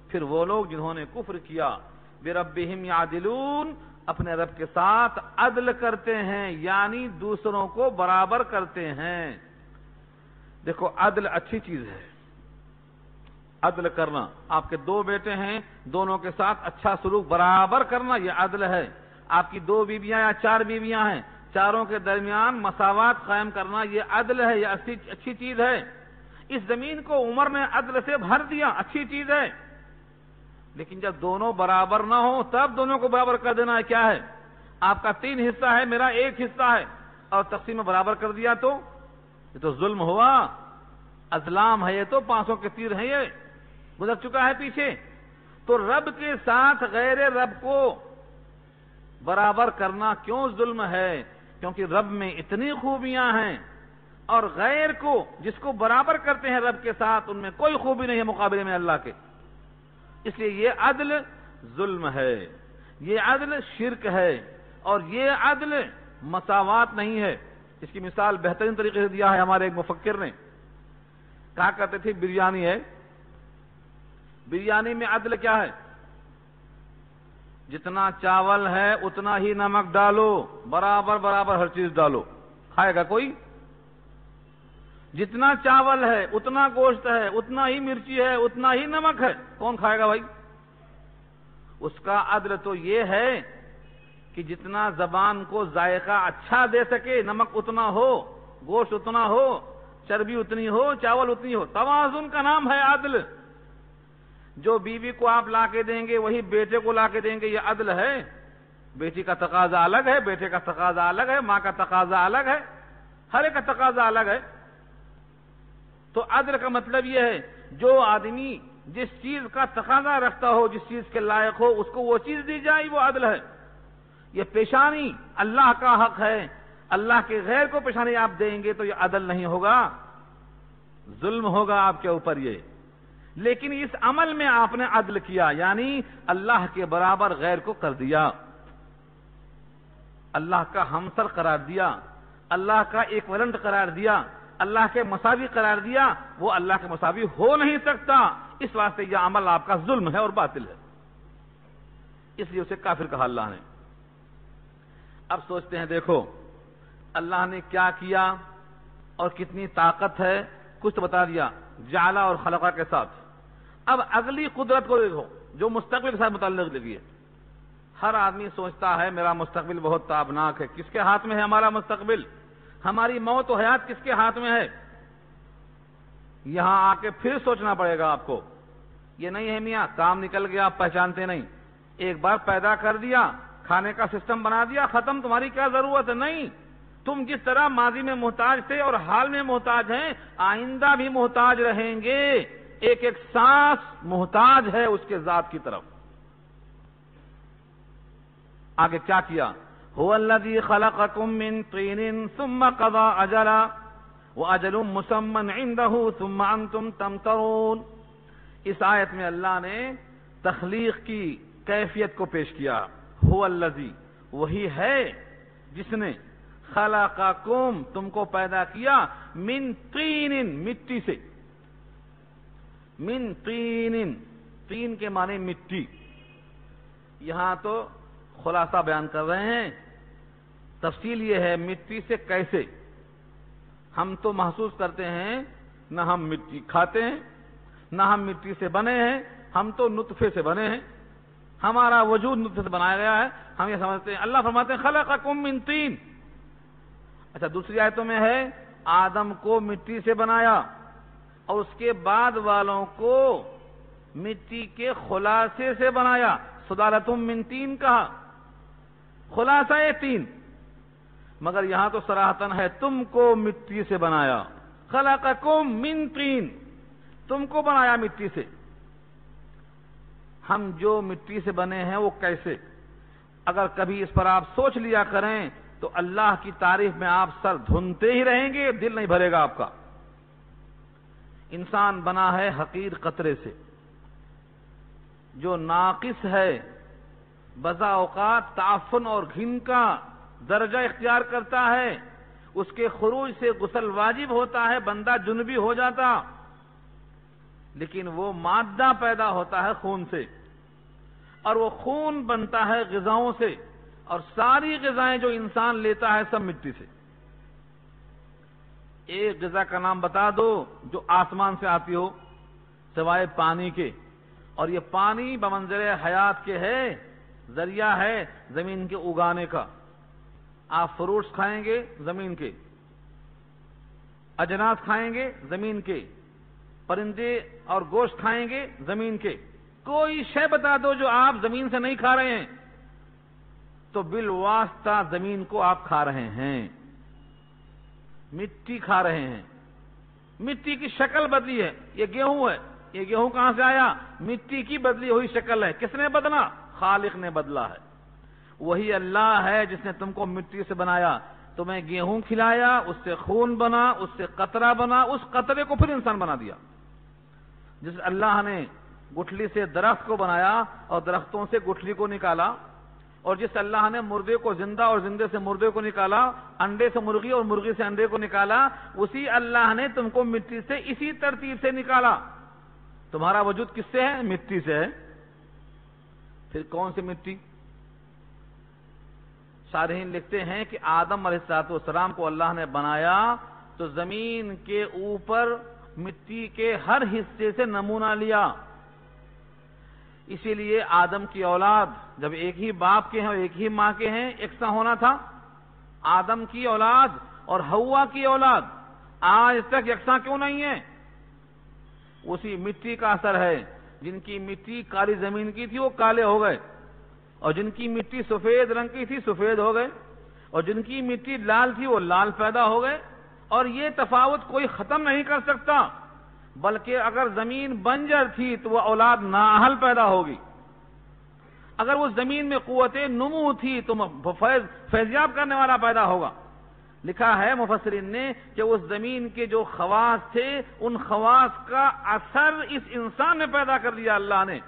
A: پھر وہ لوگ جنہوں نے کفر کیا، بربہم یعدلون، اپنے رب کے ساتھ عدل کرتے ہیں، یعنی دوسروں کو برابر کرتے ہیں۔ دیکھو عدل اچھی چیز ہے، عدل کرنا۔ آپ کے 2 بیٹے ہیں، دونوں کے ساتھ اچھا سلوک برابر کرنا، یہ عدل ہے۔ آپ کی 2 بیویاں یا 4 بیویاں ہیں، چاروں کے درمیان مساوات قائم کرنا، یہ عدل ہے، یہ اچھی چیز ہے۔ اس زمین کو عمر نے عدل سے بھر دیا، اچھی چیز ہے۔ لیکن جب دونوں برابر نہ ہوں تب دونوں کو برابر کر دینا ہے، کیا ہے؟ آپ کا 3 حصہ ہے، میرا 1 حصہ ہے، اور تقسیم میں برابر کر دیا تو یہ تو ظلم ہوا، ازلام ہے، یہ تو 500 کے تیر ہیں، یہ گزر چکا ہے پیچھے۔ تو رب کے ساتھ غیر رب کو برابر کرنا کیوں ظلم ہے؟ کیونکہ رب میں اتنی خوبیاں ہیں اور غیر کو جس کو برابر کرتے ہیں رب کے ساتھ ان میں کوئی خوبی نہیں ہے مقابلے میں اللہ کے۔ اس لیے یہ عدل ظلم ہے، یہ عدل شرک ہے، اور یہ عدل مساوات نہیں ہے۔ اس کی مثال بہترین طریقے سے دیا ہے ہمارے ایک مفکر نے، کہا کرتے تھے بریانی ہے، بریانی میں عدل کیا ہے؟ جتنا چاول ہے اتنا ہی نمک ڈالو، برابر برابر ہر چیز ڈالو، کھائے گا کوئی؟ جتنا چاول ہے اتنا گوشت ہے، اتنا ہی مرچی ہے، اتنا ہی نمک ہے، کون کھائے گا بھائی؟ اس کا عدل تو یہ ہے کہ جتنا زبان کو ذائقہ اچھا دے سکے، نمک اتنا ہو، گوشت اتنا ہو، چربی اتنی ہو، چاول اتنی ہو۔ توازن کا نام ہے عدل۔ جو بیوی کو آپ لا کے دیں گے وہی بیٹے کو لا کے دیں گے، یہ عدل ہے؟ بیٹی کا تقاضا الگ ہے، بیٹے کا تقاضا الگ ہے، ماں کا تقاضا الگ ہے، ہر ایک کا تقاضا الگ ہے۔ تو عدل کا مطلب یہ ہے جو آدمی جس چیز کا تقاضا رکھتا ہو، جس چیز کے لائق ہو، اس کو وہ چیز دی جائے، وہ عدل ہے۔ یہ پیشانی اللہ کا حق ہے، اللہ کے غیر کو پیشانی آپ دیں گے تو یہ عدل نہیں ہوگا، ظلم ہوگا آپ کے اوپر یہ۔ لیکن اس عمل میں آپ نے عدل کیا، یعنی اللہ کے برابر غیر کو کر دیا، اللہ کا ہمسر قرار دیا، اللہ کا ایکویلنٹ قرار دیا، اللہ کے مساوی قرار دیا، وہ اللہ کے مساوی ہو نہیں سکتا، اس واسطے یہ عمل آپ کا ظلم ہے اور باطل ہے، اس لیے اسے کافر کہا اللہ نے۔ اب سوچتے ہیں دیکھو اللہ نے کیا کیا اور کتنی طاقت ہے، کچھ تو بتا دیا جعلہ اور خلقہ کے ساتھ۔ اب اگلی قدرت کو دیکھو جو مستقبل کے ساتھ متعلق لگی ہے۔ ہر آدمی سوچتا ہے میرا مستقبل بہت تابناک ہے، کس کے ہاتھ میں ہے ہمارا مستقبل؟ ہماری موت و حیات کس کے ہاتھ میں ہے؟ یہاں آ کے پھر سوچنا پڑے گا آپ کو، یہ نہیں ہے میاں کام نکل گیا آپ پہچانتے نہیں، ایک بار پیدا کر دیا، کھانے کا سسٹم بنا دیا، ختم، تمہاری کیا ضرورت ہے؟ نہیں، تم جس طرح ماضی میں محتاج تھے اور حال میں محتاج ہیں، آئندہ بھی محتاج رہیں گے، ایک ایک سانس محتاج ہے اس کے ذات کی طرف۔ آگے کیا کیا؟ هو الذي خلقكم من طين ثم قضى أجلا وأجل مسمى عنده ثم أنتم تمترون۔ اس آیت میں اللہ نے تخلیق کی کیفیت کو پیش کیا۔ هو الذي، وہی ہے جس نے خلقکم، تم کو پیدا کیا، من طین، مٹی سے، من طین، طین کے معنی مٹی۔ یہاں تو خلاصہ بیان کر رہے ہیں، تفصیل یہ ہے مٹی سے کیسے۔ ہم تو محسوس کرتے ہیں نہ ہم مٹی کھاتے ہیں نہ ہم مٹی سے بنے ہیں، ہم تو نطفے سے بنے ہیں، ہمارا وجود نطفے سے بنایا گیا ہے، ہم یہ سمجھتے ہیں۔ اللہ فرماتے ہیں خلقکم من طین۔ اچھا دوسری آیتوں میں ہے آدم کو مٹی سے بنایا اور اس کے بعد والوں کو مٹی کے خلاصے سے بنایا، سلالۃ من طین کہا، خلاصہ طین۔ مگر یہاں تو صراحتاً ہے تم کو مٹی سے بنایا، خلقکم من طین، تم کو بنایا مٹی سے۔ ہم جو مٹی سے بنے ہیں وہ کیسے؟ اگر کبھی اس پر آپ سوچ لیا کریں تو اللہ کی تعریف میں آپ سر دھنتے ہی رہیں گے، دل نہیں بھرے گا آپ کا۔ انسان بنا ہے حقیر قطرے سے، جو ناقص ہے، بسا اوقات تعفن اور گھن کا درجہ اختیار کرتا ہے، اس کے خروج سے غسل واجب ہوتا ہے، بندہ جنبی ہو جاتا، لیکن وہ مادہ پیدا ہوتا ہے خون سے، اور وہ خون بنتا ہے غذاؤں سے، اور ساری غذائیں جو انسان لیتا ہے سب مٹی سے۔ ایک غذا کا نام بتا دو جو آسمان سے آتی ہو سوائے پانی کے، اور یہ پانی بمنزل حیات کے ہے، ذریعہ ہے زمین کے اگانے کا۔ آپ فروٹس کھائیں گے زمین کے، اجناس کھائیں گے زمین کے، پرندے اور گوشت کھائیں گے زمین کے، کوئی شے بتا دو جو آپ زمین سے نہیں کھا رہے ہیں تو بالواسطہ زمین کو آپ کھا رہے ہیں، مٹی کھا رہے ہیں۔ مٹی کی شکل بدلی ہے، یہ گیہوں ہے، یہ گیہوں کہاں سے آیا؟ مٹی کی بدلی ہوئی شکل ہے، کس نے بدلا؟ خالق نے بدلا ہے۔ وہی اللہ ہے جس نے تم کو مٹی سے بنایا، تمہیں گیہوں کھلایا، اس سے خون بنا، اس سے قطرہ بنا، اس قطرے کو پھر انسان بنا دیا۔ جس اللہ نے گٹھلی سے درخت کو بنایا اور درختوں سے گٹھلی کو نکالا، اور جس اللہ نے مردے کو زندہ اور زندے سے مردے کو نکالا، انڈے سے مرغی اور مرغی سے انڈے کو نکالا، اسی اللہ نے تم کو مٹی سے اسی ترتیب سے نکالا۔ تمہارا وجود کس سے ہے؟ مٹی سے ہے۔ پھر کون سی مٹی؟ شارحین لکھتے ہیں کہ آدم علیہ السلام کو اللہ نے بنایا تو زمین کے اوپر مٹی کے ہر حصے سے نمونہ لیا، اسی لیے آدم کی اولاد جب ایک ہی باپ کے ہیں اور ایک ہی ماں کے ہیں یکساں ہونا تھا۔ آدم کی اولاد اور حوا کی اولاد آج تک یکساں کیوں نہیں ہے؟ اسی مٹی کا اثر ہے، جن کی مٹی کالی زمین کی تھی وہ کالے ہو گئے، اور جن کی مٹی سفید رنگ کی تھی سفید ہو گئے، اور جن کی مٹی لال تھی وہ لال پیدا ہو گئے۔ اور یہ تفاوت کوئی ختم نہیں کر سکتا، بلکہ اگر زمین بنجر تھی تو وہ اولاد نااہل پیدا ہوگی، اگر وہ زمین میں قوت نمو تھی تو فیضیاب کرنے والا پیدا ہوگا۔ لکھا ہے مفسرین نے کہ اس زمین کے جو خواص تھے ان خواص کا اثر اس انسان نے پیدا کر دیا اللہ نے۔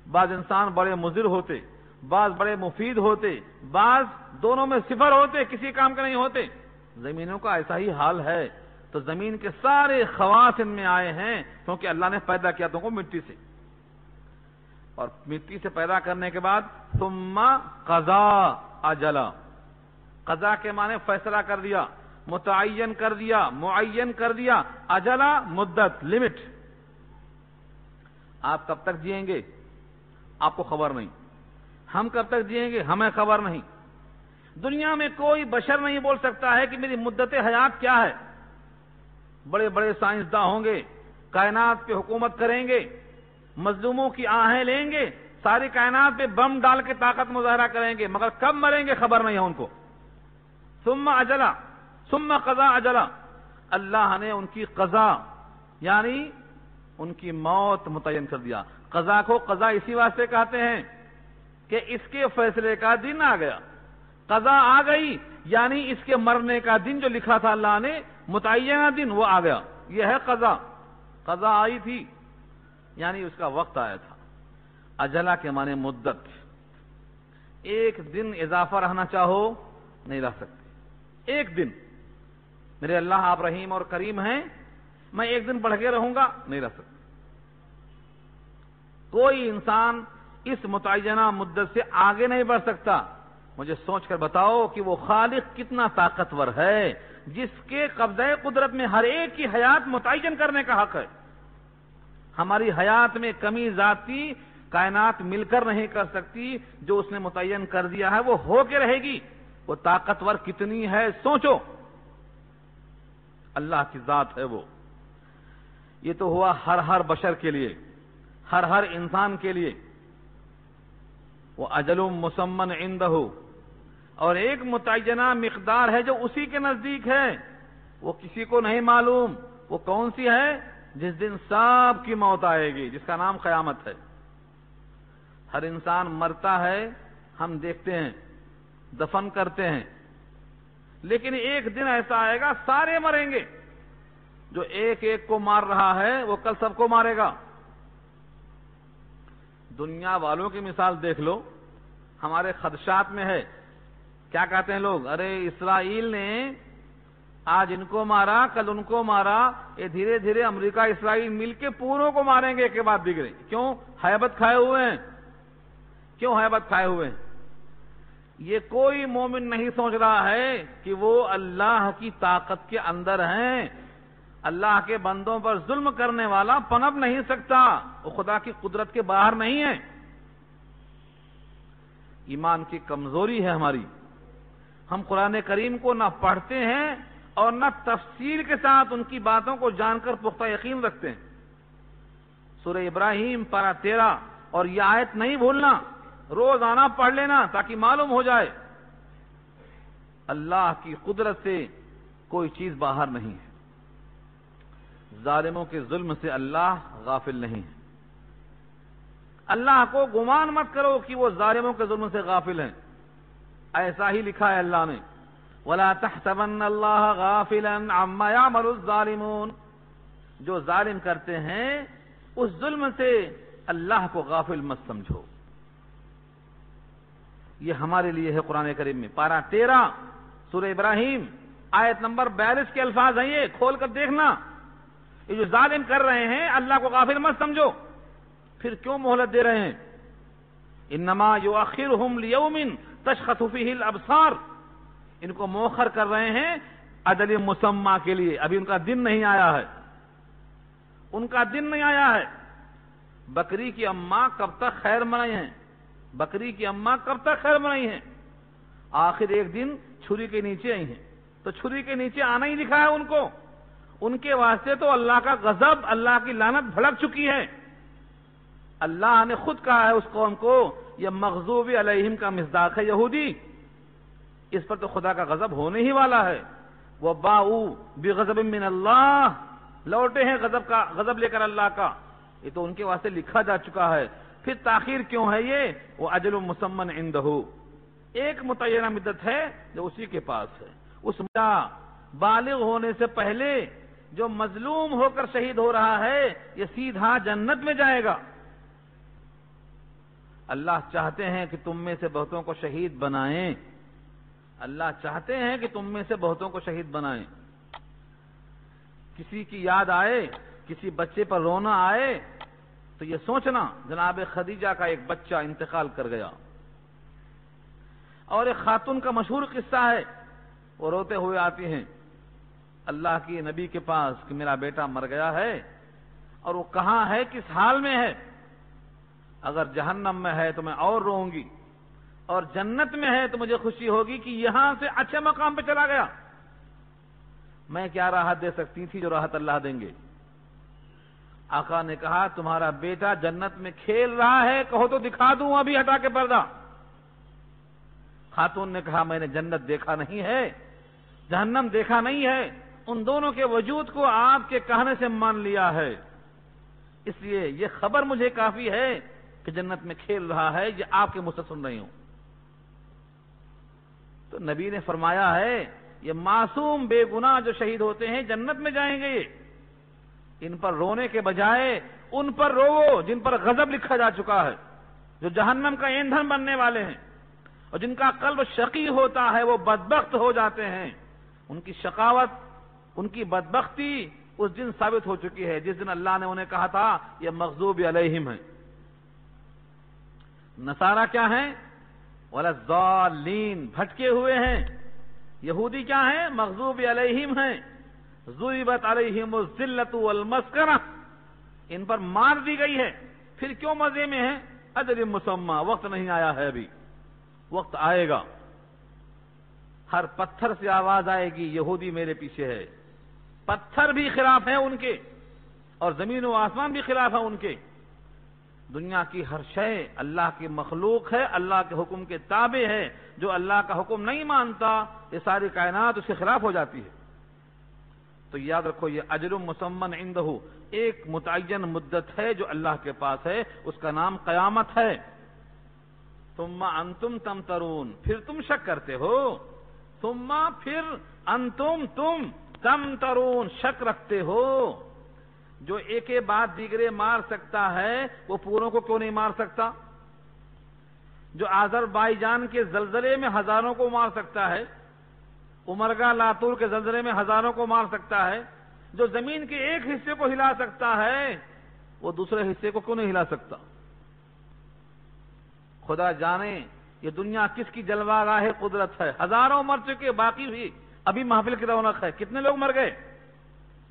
A: بعض انسان بڑے مضر ہوتے، بعض بڑے مفید ہوتے، بعض دونوں میں صفر ہوتے، کسی کام کے نہیں ہوتے۔ زمینوں کا ایسا ہی حال ہے، تو زمین کے سارے خواص ان میں آئے ہیں کیونکہ اللہ نے پیدا کیا تم کو مٹی سے، اور مٹی سے پیدا کرنے کے بعد ثم قضا اجلا، قضا کے معنی فیصلہ کر دیا، متعین کر دیا، معین کر دیا، اجلا مدت، لمٹ۔ آپ کب تک جئیں گے آپ کو خبر نہیں، ہم کب تک جئیں گے ہمیں خبر نہیں۔ دنیا میں کوئی بشر نہیں بول سکتا ہے کہ میری مدت حیات کیا ہے۔ بڑے بڑے سائنسداں ہوں گے، کائنات پہ حکومت کریں گے، مظلوموں کی آہیں لیں گے، ساری کائنات پہ بم ڈال کے طاقت مظاہرہ کریں گے، مگر کب مریں گے خبر نہیں ہے ان کو۔ ثم اجلا، ثم قضا اجلا، اللہ نے ان کی قضا یعنی ان کی موت متعین کر دیا۔ قضا کو قضا اسی واسطے کہتے ہیں کہ اس کے فیصلے کا دن آ گیا، قضا آ گئی یعنی اس کے مرنے کا دن جو لکھا تھا اللہ نے متعینہ دن وہ آ گیا، یہ ہے قضا۔ قضا آئی تھی یعنی اس کا وقت آیا تھا۔ اجلا کے معنی مدت، ایک دن اضافہ رہنا چاہو نہیں رہ سکتے، ایک دن۔ میرے اللہ آپ رحیم اور کریم ہیں، میں ایک دن بڑھ کے رہوں گا نہیں رہ سکتا۔ کوئی انسان اس متعینہ مدت سے آگے نہیں بڑھ سکتا۔ مجھے سوچ کر بتاؤ کہ وہ خالق کتنا طاقتور ہے جس کے قبضہ قدرت میں ہر ایک کی حیات متعین کرنے کا حق ہے۔ ہماری حیات میں کمی ذاتی کائنات مل کر نہیں کر سکتی، جو اس نے متعین کر دیا ہے وہ ہو کے رہے گی۔ وہ طاقتور کتنی ہے سوچو، اللہ کی ذات ہے وہ۔ یہ تو ہوا ہر بشر کے لیے، ہر انسان کے لیے۔ وہ اجل مسمن عندہ، اور ایک متعینہ مقدار ہے جو اسی کے نزدیک ہے، وہ کسی کو نہیں معلوم۔ وہ کون سی ہے؟ جس دن سب کی موت آئے گی، جس کا نام قیامت ہے۔ ہر انسان مرتا ہے، ہم دیکھتے ہیں، دفن کرتے ہیں، لیکن ایک دن ایسا آئے گا سارے مریں گے۔ جو ایک ایک کو مار رہا ہے وہ کل سب کو مارے گا۔ دنیا والوں کی مثال دیکھ لو، ہمارے خدشات میں ہے۔ کیا کہتے ہیں لوگ؟ ارے اسرائیل نے آج ان کو مارا، کل ان کو مارا، یہ دھیرے دھیرے امریکہ اسرائیل مل کے پوروں کو ماریں گے ایک کے بعد دیگرے۔ کیوں؟ ہیبت کھائے ہوئے ہیں۔ کیوں ہیبت کھائے ہوئے ہیں؟ یہ کوئی مومن نہیں سوچ رہا ہے کہ وہ اللہ کی طاقت کے اندر ہیں۔ اللہ کے بندوں پر ظلم کرنے والا پنپ نہیں سکتا، وہ خدا کی قدرت کے باہر نہیں ہے۔ ایمان کی کمزوری ہے ہماری، ہم قرآن کریم کو نہ پڑھتے ہیں اور نہ تفسیر کے ساتھ ان کی باتوں کو جان کر پختہ یقین رکھتے ہیں۔ سورہ ابراہیم پارہ 13، اور یہ آیت نہیں بھولنا، روزانہ پڑھ لینا تاکہ معلوم ہو جائے اللہ کی قدرت سے کوئی چیز باہر نہیں ہے۔ ظالموں کے ظلم سے اللہ غافل نہیں ہے۔ اللہ کو گمان مت کرو کہ وہ ظالموں کے ظلم سے غافل ہیں، ایسا ہی لکھا ہے اللہ نے، وَلَا تَحْسَبَنَّ اللَّهَ غَافِلًا عَمَّا يَعْمَلُ الظَّالِمُونَ۔ جو ظالم کرتے ہیں اس ظلم سے اللہ کو غافل مت سمجھو۔ یہ ہمارے لیے ہے قرآن کریم میں، پارہ 13 سورہ ابراہیم آیت نمبر 42 کے الفاظ ہیں، یہ کھول کر دیکھنا۔ یہ جو ظالم کر رہے ہیں اللہ کو غافل مت سمجھو، پھر کیوں مہلت دے رہے ہیں؟ انما یؤخرہم لیوم تشخص فیہ الابصار، ان کو مؤخر کر رہے ہیں اجل مسمى کے لیے، ابھی ان کا دن نہیں آیا ہے، ان کا دن نہیں آیا ہے۔ بکری کی اماں کب تک خیر منائی ہیں، بکری کی اماں کب تک خیر منائی ہیں؟ آخر ایک دن چھری کے نیچے آئی ہیں، تو چھری کے نیچے آنا ہی لکھا ہے ان کو، ان کے واسطے تو اللہ کا غضب، اللہ کی لعنت بھڑک چکی ہے۔ اللہ نے خود کہا ہے اس قوم کو، یہ مغضوب علیہم کا مصداق ہے یہودی، اس پر تو خدا کا غضب ہونے ہی والا ہے۔ وَبَاءُوا بِغَضَبٍ مِّنَ اللَّهِ، لوٹے ہیں غضب لے کر اللہ کا، یہ تو ان کے واسطے لکھا جا چکا ہے۔ پھر تاخیر کیوں ہے یہ؟ وہ اجل مسمن عندہ، ایک متعینہ مدت ہے جو اسی کے پاس ہے۔ اس بالغ ہونے سے پہلے جو مظلوم ہو کر شہید ہو رہا ہے یہ سیدھا جنت میں جائے گا۔ اللہ چاہتے ہیں کہ تم میں سے بہتوں کو شہید بنائیں، اللہ چاہتے ہیں کہ تم میں سے بہتوں کو شہید بنائیں۔ کسی کی یاد آئے، کسی بچے پر رونا آئے تو یہ سوچنا جناب خدیجہ کا ایک بچہ انتقال کر گیا۔ اور ایک خاتون کا مشہور قصہ ہے، وہ روتے ہوئے آتی ہیں اللہ کی نبی کے پاس کہ میرا بیٹا مر گیا ہے، اور وہ کہاں ہے، کس حال میں ہے؟ اگر جہنم میں ہے تو میں اور روؤں گی، اور جنت میں ہے تو مجھے خوشی ہوگی کہ یہاں سے اچھے مقام پہ چلا گیا۔ میں کیا راحت دے سکتی تھی جو راحت اللہ دیں گے؟ آقا نے کہا تمہارا بیٹا جنت میں کھیل رہا ہے، کہو تو دکھا دوں ابھی ہٹا کے پردہ۔ خاتون نے کہا میں نے جنت دیکھا نہیں ہے، جہنم دیکھا نہیں ہے، ان دونوں کے وجود کو آپ کے کہنے سے مان لیا ہے، اس لیے یہ خبر مجھے کافی ہے کہ جنت میں کھیل رہا ہے، یہ آپ کے منہ سے سن رہی ہوں۔ تو نبی نے فرمایا ہے یہ معصوم بے گناہ جو شہید ہوتے ہیں جنت میں جائیں گے، ان پر رونے کے بجائے ان پر رو جن پر غضب لکھا جا چکا ہے، جو جہنم کا ایندھن بننے والے ہیں، اور جن کا قلب شقی ہوتا ہے وہ بدبخت ہو جاتے ہیں۔ ان کی شقاوت، ان کی بدبختی اس دن ثابت ہو چکی ہے جس دن اللہ نے انہیں کہا تھا یہ مغضوب علیہم ہیں۔ نصارہ کیا ہیں؟ وَلَضَّالِّينَ، بھٹکے ہوئے ہیں۔ یہودی کیا ہیں؟ مغضوب علیہم ہیں۔ ضُرِبَتْ عَلَيْهِمُ الذِّلَّةُ وَالْمَسْكَنَةُ، ان پر مار دی گئی ہے۔ پھر کیوں مزے میں ہیں؟ اجل مسمى، وقت نہیں آیا ہے ابھی، وقت آئے گا۔ ہر پتھر سے آواز آئے گی یہودی میرے پیچھے ہے۔ پتھر بھی خلاف ہیں ان کے، اور زمین و آسمان بھی خلاف ہیں ان کے۔ دنیا کی ہر شے اللہ کی مخلوق ہے، اللہ کے حکم کے تابع ہے۔ جو اللہ کا حکم نہیں مانتا یہ ساری کائنات اس کے خلاف ہو جاتی ہے۔ تو یاد رکھو یہ اجر مسمن عندہ، ایک متعین مدت ہے جو اللہ کے پاس ہے، اس کا نام قیامت ہے۔ ثم انتم تمترون، پھر تم شک کرتے ہو، ثم پھر انتم تم تمترون شک رکھتے ہو۔ جو ایک بعد دیگرے مار سکتا ہے وہ پوروں کو کیوں نہیں مار سکتا؟ جو آذربائیجان کے زلزلے میں ہزاروں کو مار سکتا ہے، امرگا لاتور کے زلزلے میں ہزاروں کو مار سکتا ہے، جو زمین کے ایک حصے کو ہلا سکتا ہے وہ دوسرے حصے کو کیوں نہیں ہلا سکتا؟ خدا جانے یہ دنیا کس کی جلوہ راہ قدرت ہے۔ ہزاروں مر چکے، باقی بھی ابھی محفل کی رونق ہے۔ کتنے لوگ مر گئے؟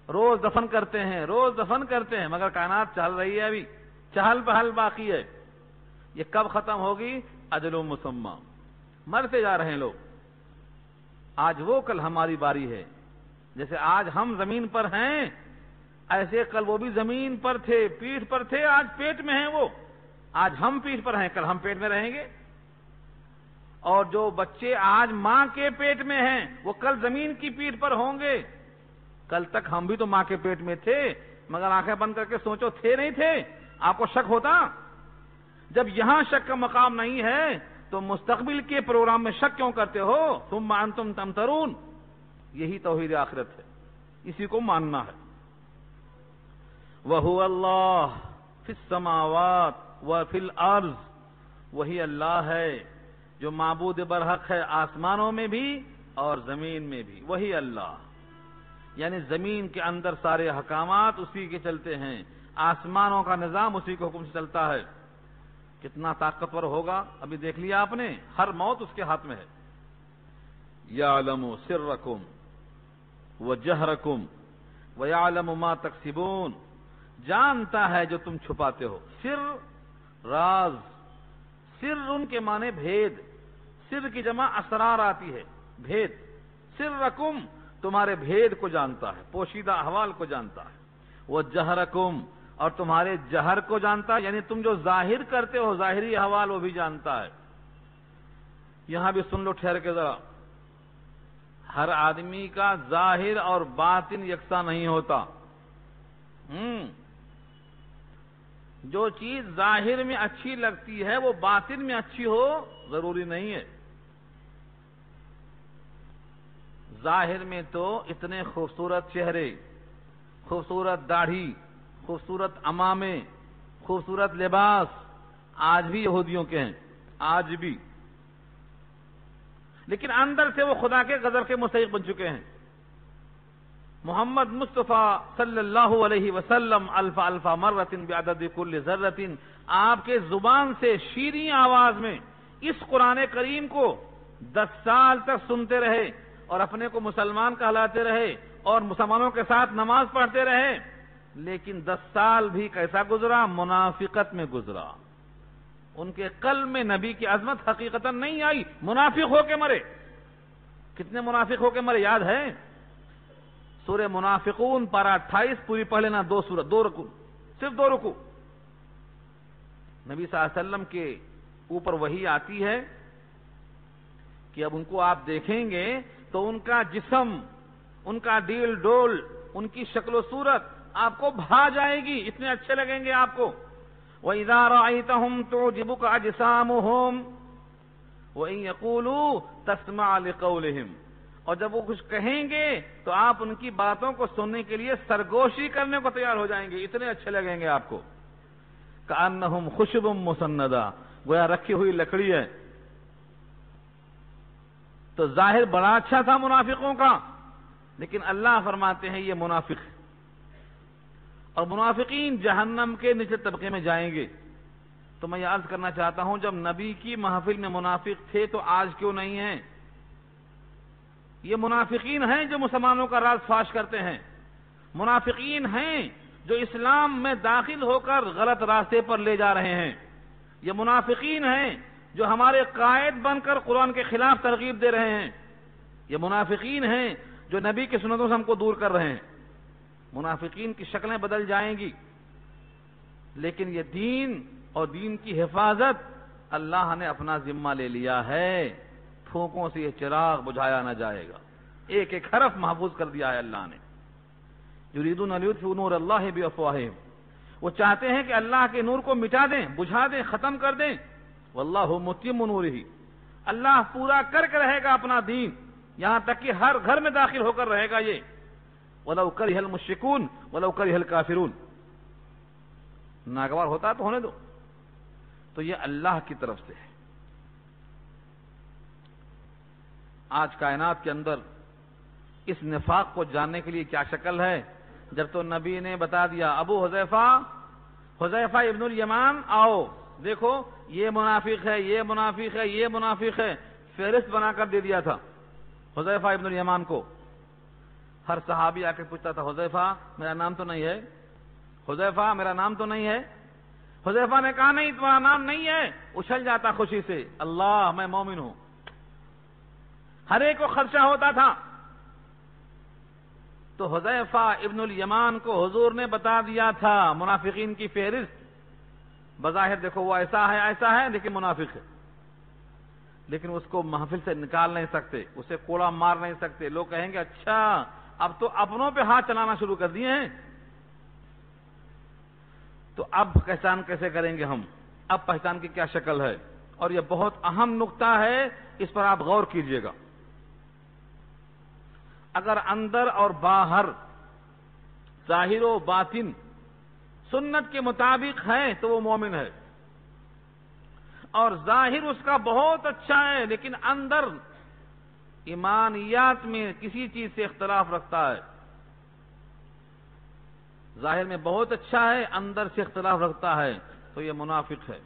A: روز دفن کرتے ہیں، روز دفن کرتے ہیں، مگر کائنات چل رہی ہے، ابھی چہل پہل باقی ہے۔ یہ کب ختم ہوگی؟ اجل مسمى، مرتے جا رہے ہیں لوگ۔ آج وہ کل ہماری باری ہے، جیسے آج ہم زمین پر ہیں ایسے کل وہ بھی زمین پر تھے، پیٹھ پر تھے، آج پیٹ میں ہیں وہ۔ آج ہم پیٹھ پر ہیں، کل ہم پیٹ میں رہیں گے۔ اور جو بچے آج ماں کے پیٹ میں ہیں وہ کل زمین کی پیٹھ پر ہوں گے۔ کل تک ہم بھی تو ماں کے پیٹ میں تھے، مگر آنکھیں بند کر کے سوچو تھے نہیں تھے؟ آپ کو شک ہوتا؟ جب یہاں شک کا مقام نہیں ہے تو مستقبل کے پروگرام میں شک کیوں کرتے ہو؟ ثم انتم تمترون، یہی توحید آخرت ہے، اسی کو ماننا ہے۔ وَهُوَ اللَّهُ فِي السَّمَاوَاتِ وَفِي الْأَرْضِ، وہی اللہ ہے جو معبود برحق ہے آسمانوں میں بھی اور زمین میں بھی، وہی اللہ۔ یعنی زمین کے اندر سارے حکامات اسی کے چلتے ہیں، آسمانوں کا نظام اسی کے حکم سے چلتا ہے۔ کتنا طاقتور ہوگا ابھی دیکھ لیا آپ نے، ہر موت اس کے ہاتھ میں ہے. یعلم سرکم وجہرکم ویعلم ما تکسبون، جانتا ہے جو تم چھپاتے ہو. سر راز، سر ان کے معنی بھید، سر کی جمع اسرار آتی ہے، بھید. سرکم تمہارے بھید کو جانتا ہے، پوشیدہ احوال کو جانتا ہے. وجہرکم اور تمہارے جہر کو جانتا ہے، یعنی تم جو ظاہر کرتے ہو ظاہری احوال وہ بھی جانتا ہے. یہاں بھی سن لو ٹھہر کے ذرا، ہر آدمی کا ظاہر اور باطن یکساں نہیں ہوتا. جو چیز ظاہر میں اچھی لگتی ہے وہ باطن میں اچھی ہو ضروری نہیں ہے. ظاہر میں تو اتنے خوبصورت چہرے، خوبصورت داڑھی، خوبصورت عمامے، خوبصورت لباس آج بھی یہودیوں کے ہیں، آج بھی، لیکن اندر سے وہ خدا کے غضب کے مستحق بن چکے ہیں. محمد مصطفیٰ صلی اللہ علیہ وسلم الف الف مرۃ بعدد کل ذرۃ، آپ کے زبان سے شیریں آواز میں اس قرآن کریم کو 10 سال تک سنتے رہے اور اپنے کو مسلمان کہلاتے رہے اور مسلمانوں کے ساتھ نماز پڑھتے رہے، لیکن 10 سال بھی کیسا گزرا؟ منافقت میں گزرا. ان کے قلب میں نبی کی عظمت حقیقتاً نہیں آئی، منافق ہو کے مرے. کتنے منافق ہو کے مرے یاد ہے؟ سورہ منافقون پارہ 28 پوری پڑھ لینا، 2 سورت، 2 رکوع، صرف 2 رکوع. نبی صلی اللہ علیہ وسلم کے اوپر وحی آتی ہے کہ اب ان کو آپ دیکھیں گے تو ان کا جسم، ان کا ڈیل ڈول، ان کی شکل و صورت آپ کو بھا جائے گی، اتنے اچھے لگیں گے آپ کو. وَإِذَا رَأَيْتَهُمْ تُعْجِبُكَ أَجْسَامُهُمْ وَإِن يَقُولُوا تَسْمَعْ لِقَوْلِهِمْ، اور جب وہ کچھ کہیں گے تو آپ ان کی باتوں کو سننے کے لیے سرگوشی کرنے کو تیار ہو جائیں گے، اتنے اچھے لگیں گے آپ کو. كَأَنَّهُمْ خُشُبٌ مُّسَنَّدَةٌ، گویا رکھی ہوئی لکڑی ہے. تو ظاہر بڑا اچھا تھا منافقوں کا، لیکن اللہ فرماتے ہیں یہ منافق ہے، اور منافقین جہنم کے نیچے طبقے میں جائیں گے. تو میں یہ عرض کرنا چاہتا ہوں، جب نبی کی محفل میں منافق تھے تو آج کیوں نہیں ہیں؟ یہ منافقین ہیں جو مسلمانوں کا راز فاش کرتے ہیں، منافقین ہیں جو اسلام میں داخل ہو کر غلط راستے پر لے جا رہے ہیں. یہ منافقین ہیں جو ہمارے قائد بن کر قرآن کے خلاف ترغیب دے رہے ہیں. یہ منافقین ہیں جو نبی کی سنتوں سے ہم کو دور کر رہے ہیں. منافقین کی شکلیں بدل جائیں گی، لیکن یہ دین اور دین کی حفاظت اللہ نے اپنا ذمہ لے لیا ہے. پھونکوں سے یہ چراغ بجھایا نہ جائے گا، ایک ایک حرف محفوظ کر دیا ہے اللہ نے. یریدون لیطفئوا نور اللہ بافواہہم، وہ چاہتے ہیں کہ اللہ کے نور کو مٹا دیں، بجھا دیں، ختم کر دیں. واللہ متم نورہ، اللہ پورا کر کے رہے گا اپنا دین، یہاں تک کہ ہر گھر میں داخل ہو کر رہے گا یہ. وَلَوْ كَرِهَ الْمُشْرِكُونَ وَلَوْ كَرِهَ الْكَافِرُونَ، ناگوار ہوتا ہے تو ہونے دو. تو یہ اللہ کی طرف سے ہے. آج کائنات کے اندر اس نفاق کو جاننے کے لیے کیا شکل ہے؟ جب تو نبی نے بتا دیا ابو حذیفہ ابن الیمان آؤ دیکھو یہ منافق ہے، یہ منافق ہے، یہ منافق ہے، فہرست بنا کر دے دیا تھا حذیفہ ابن الیمان کو. ہر صحابی آ کے پوچھتا تھا حذیفہ میرا نام تو نہیں ہے، حذیفہ میرا نام تو نہیں ہے. حذیفہ نے کہا نہیں تمہارا نام نہیں ہے. اچھل جاتا خوشی سے، اللہ میں مومن ہوں. ہر ایک کو خدشہ ہوتا تھا. تو حذیفہ ابن الیمان کو حضور نے بتا دیا تھا منافقین کی فہرست. بظاہر دیکھو وہ ایسا ہے لیکن منافق ہے، لیکن اس کو محفل سے نکال نہیں سکتے، اسے کوڑا مار نہیں سکتے. لوگ کہیں گے اچھا اب تو اپنوں پہ ہاتھ چلانا شروع کر دیے ہیں، تو اب پہچان کیسے کریں گے ہم؟ اب پہچان کی کیا شکل ہے؟ اور یہ بہت اہم نقطہ ہے، اس پر آپ غور کیجئے گا. اگر اندر اور باہر، ظاہر و باطن سنت کے مطابق ہے تو وہ مومن ہے، اور ظاہر اس کا بہت اچھا ہے لیکن اندر ایمانیات میں کسی چیز سے اختلاف رکھتا ہے. ظاہر میں بہت اچھا ہے، اندر سے اختلاف رکھتا ہے، تو یہ منافق ہے.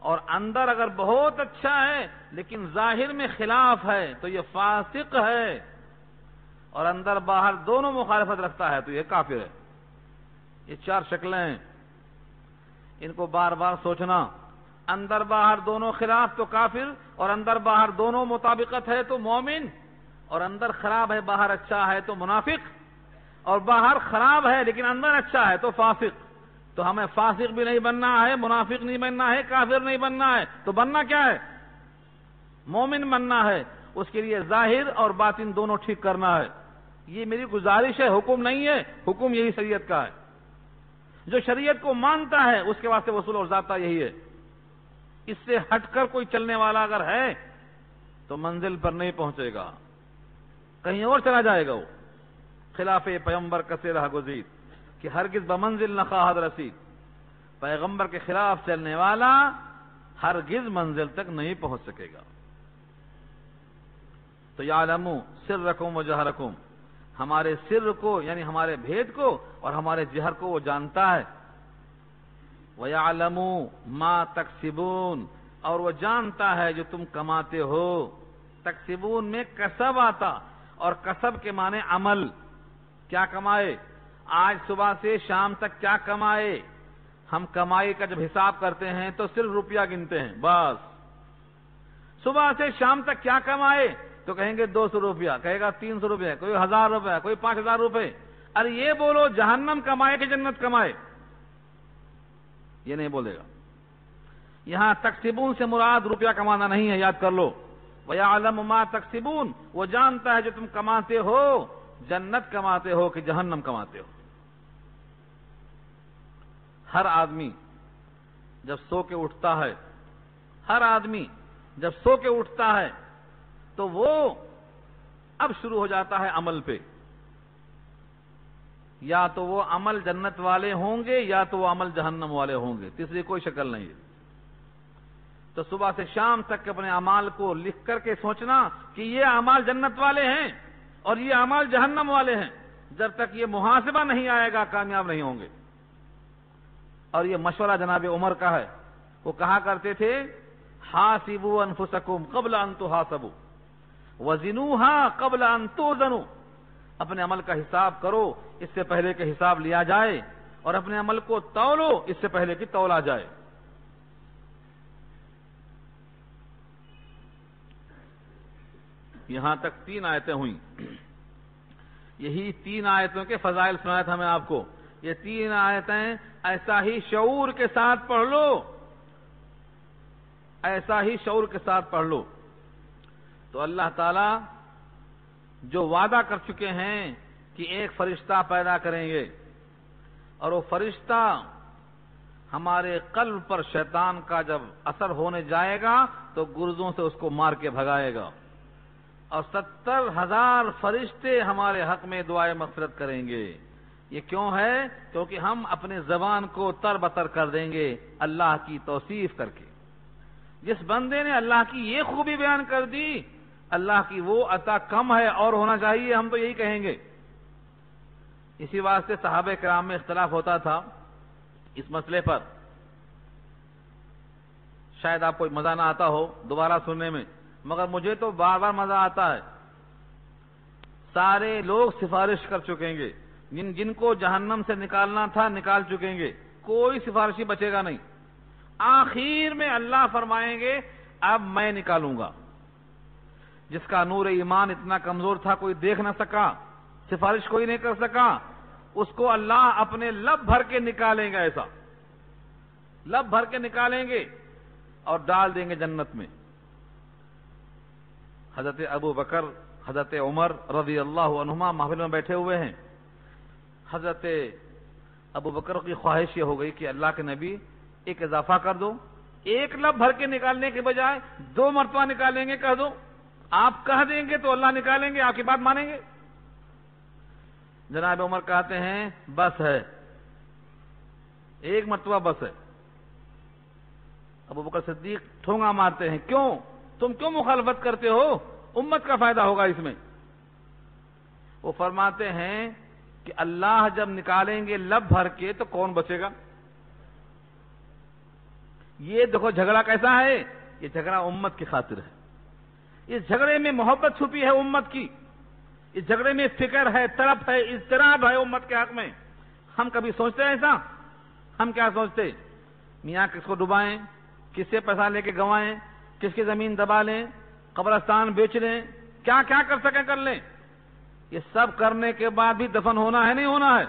A: اور اندر اگر بہت اچھا ہے لیکن ظاہر میں خلاف ہے تو یہ فاسق ہے، اور اندر باہر دونوں مخالفت رکھتا ہے تو یہ کافر ہے۔ یہ چار شکلیں ہیں، ان کو بار بار سوچنا۔ اندر باہر دونوں خلاف تو کافر، اور اندر باہر دونوں مطابقت ہے تو مومن، اور اندر خراب ہے باہر اچھا ہے تو منافق، اور باہر خراب ہے لیکن اندر اچھا ہے تو فاسق۔ تو ہمیں فاسق بھی نہیں بننا ہے، منافق نہیں بننا ہے، کافر نہیں بننا ہے، تو بننا کیا ہے؟ مومن بننا ہے۔ اس کے لیے ظاہر اور باطن دونوں ٹھیک کرنا ہے۔ یہ میری گزارش ہے، حکم نہیں ہے، حکم یہی شریعت کا ہے۔ جو شریعت کو مانتا ہے اس کے واسطے اصول اور ضابطہ یہی ہے۔ اس سے ہٹ کر کوئی چلنے والا اگر ہے تو منزل پر نہیں پہنچے گا، کہیں اور چلا جائے گا۔ وہ خلاف پیغمبر کسے رہ گزید کہ ہرگز بمنزل نہ خواہد رسید، پیغمبر کے خلاف چلنے والا ہرگز منزل تک نہیں پہنچ سکے گا۔ تو یعلم سرکم و جہرکم، ہمارے سر کو یعنی ہمارے بھید کو اور ہمارے جہر کو وہ جانتا ہے۔ وَيَعْلَمُ مَا تَكْسِبُونَ، اور وہ جانتا ہے جو تم کماتے ہو۔ تکسبون میں کسب آتا، اور کسب کے معنی عمل، کیا کمائے، آج صبح سے شام تک کیا کمائے۔ ہم کمائی کا جب حساب کرتے ہیں تو صرف روپیہ گنتے ہیں، بس صبح سے شام تک کیا کمائے تو کہیں گے 200 روپیہ، کہے گا 300 روپیہ، کوئی 1000 روپیہ، کوئی 5000 روپے۔ ارے یہ بولو جہنم کمائے کہ جنت کمائے، یہ نہیں بولے گا۔ یہاں تکسبون سے مراد روپیہ کمانا نہیں ہے، یاد کر لو۔ وَيَعْلَمُ مَا تَكْسِبُونَ، وہ جانتا ہے جو تم کماتے ہو، جنت کماتے ہو کہ جہنم کماتے ہو۔ ہر آدمی جب سو کے اٹھتا ہے، ہر آدمی جب سو کے اٹھتا ہے تو وہ اب شروع ہو جاتا ہے عمل پہ۔ یا تو وہ عمل جنت والے ہوں گے یا تو وہ عمل جہنم والے ہوں گے، تیسری کوئی شکل نہیں ہے۔ تو صبح سے شام تک اپنے اعمال کو لکھ کر کے سوچنا کہ یہ اعمال جنت والے ہیں اور یہ اعمال جہنم والے ہیں۔ جب تک یہ محاسبہ نہیں آئے گا کامیاب نہیں ہوں گے۔ اور یہ مشورہ جناب عمر کا ہے، وہ کہا کرتے تھے حاسبوا انفسکم قبل ان تحاسبوا وزنوها قبل ان توزنوا، اپنے عمل کا حساب کرو اس سے پہلے کہ حساب لیا جائے، اور اپنے عمل کو تولو اس سے پہلے کہ تولا جائے۔ یہاں تک 3 آیتیں ہوئیں، یہی 3 آیتوں کے فضائل سنایا تھا میں آپ کو۔ یہ 3 آیتیں ایسا ہی شعور کے ساتھ پڑھ لو، ایسا ہی شعور کے ساتھ پڑھ لو تو اللہ تعالی جو وعدہ کر چکے ہیں کہ ایک فرشتہ پیدا کریں گے، اور وہ فرشتہ ہمارے قلب پر شیطان کا جب اثر ہونے جائے گا تو گرزوں سے اس کو مار کے بھگائے گا، اور 70,000 فرشتے ہمارے حق میں دعائے مغفرت کریں گے۔ یہ کیوں ہے؟ کیونکہ ہم اپنے زبان کو تر بتر کر دیں گے اللہ کی توصیف کر کے۔ جس بندے نے اللہ کی یہ خوبی بیان کر دی، اللہ کی وہ عطا کم ہے اور ہونا چاہیے، ہم تو یہی کہیں گے۔ اسی واسطے صحابہ کرام میں اختلاف ہوتا تھا اس مسئلے پر، شاید آپ کو مزہ نہ آتا ہو دوبارہ سننے میں، مگر مجھے تو بار بار مزہ آتا ہے۔ سارے لوگ سفارش کر چکیں گے، جن کو جہنم سے نکالنا تھا نکال چکیں گے، کوئی سفارشی بچے گا نہیں۔ آخر میں اللہ فرمائیں گے اب میں نکالوں گا۔ جس کا نور ایمان اتنا کمزور تھا کوئی دیکھ نہ سکا، سفارش کوئی نہیں کر سکا، اس کو اللہ اپنے لب بھر کے نکالیں گے، ایسا لب بھر کے نکالیں گے اور ڈال دیں گے جنت میں۔ حضرت ابو بکر، حضرت عمر رضی اللہ عنہما محفل میں بیٹھے ہوئے ہیں۔ حضرت ابو بکر کی خواہش یہ ہو گئی کہ اللہ کے نبی ایک اضافہ کر دو، ایک لب بھر کے نکالنے کے بجائے 2 مرتبہ نکالیں گے، کہہ دو، آپ کہہ دیں گے تو اللہ نکالیں گے، آپ کی بات مانیں گے؟ جناب عمر کہتے ہیں بس ہے، 1 مرتبہ بس ہے۔ ابو بکر صدیق ٹھونگا مارتے ہیں، کیوں؟ تم کیوں مخالفت کرتے ہو؟ امت کا فائدہ ہوگا اس میں۔ وہ فرماتے ہیں کہ اللہ جب نکالیں گے لب بھر کے تو کون بچے گا؟ یہ دیکھو جھگڑا کیسا ہے، یہ جھگڑا امت کی خاطر ہے، اس جھگڑے میں محبت چھپی ہے امت کی، اس جھگڑے میں فکر ہے، طرف ہے، اضطراب ہے امت کے حق میں۔ ہم کبھی سوچتے ہیں ایسا؟ ہم کیا سوچتے؟ میاں کس کو ڈبائیں، کس سے پیسہ لے کے گنوائیں، کس کی زمین دبا لیں، قبرستان بیچ لیں، کیا کیا کر سکیں کر لیں۔ یہ سب کرنے کے بعد بھی دفن ہونا ہے نہیں ہونا ہے؟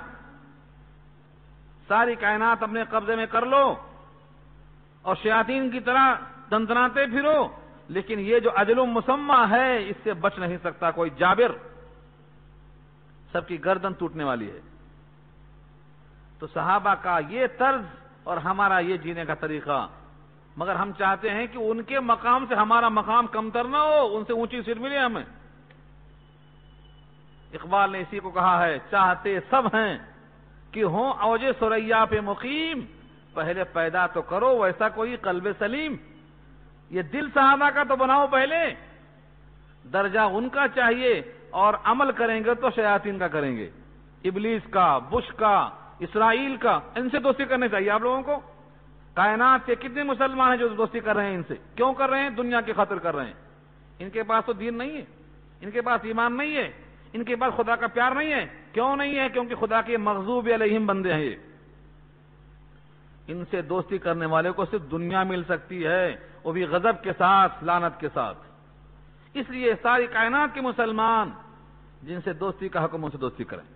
A: ساری کائنات اپنے قبضے میں کر لو اور شیاطین کی طرح دندناتے پھرو، لیکن یہ جو اجل مسمى ہے اس سے بچ نہیں سکتا کوئی جابر، سب کی گردن ٹوٹنے والی ہے۔ تو صحابہ کا یہ طرز اور ہمارا یہ جینے کا طریقہ، مگر ہم چاہتے ہیں کہ ان کے مقام سے ہمارا مقام کمتر نہ ہو، ان سے اونچی سیٹ ملے ہمیں۔ اقبال نے اسی کو کہا ہے، چاہتے سب ہیں کہ ہوں اوج ثریا پہ مقیم، پہلے پیدا تو کرو ویسا کوئی قلب سلیم۔ یہ دل صحابہ کا تو بناؤ پہلے، درجہ ان کا چاہیے، اور عمل کریں گے تو شیاطین کا کریں گے، ابلیس کا، بش کا، اسرائیل کا، ان سے دوستی کرنی چاہیے آپ لوگوں کو۔ کائنات کے کتنے مسلمان ہیں جو دوستی کر رہے ہیں ان سے؟ کیوں کر رہے ہیں؟ دنیا کی خاطر کر رہے ہیں۔ ان کے پاس تو دین نہیں ہے، ان کے پاس ایمان نہیں ہے، ان کے پاس خدا کا پیار نہیں ہے۔ کیوں نہیں ہے؟ کیونکہ خدا کے مغضوب علیہم بندے ہیں یہ۔ ان سے دوستی کرنے والے کو صرف دنیا مل سکتی ہے، وہ بھی غضب کے ساتھ، لعنت کے ساتھ۔ اس لیے ساری کائنات کے مسلمان جن سے دوستی کا حکم ان سے دوستی کریں،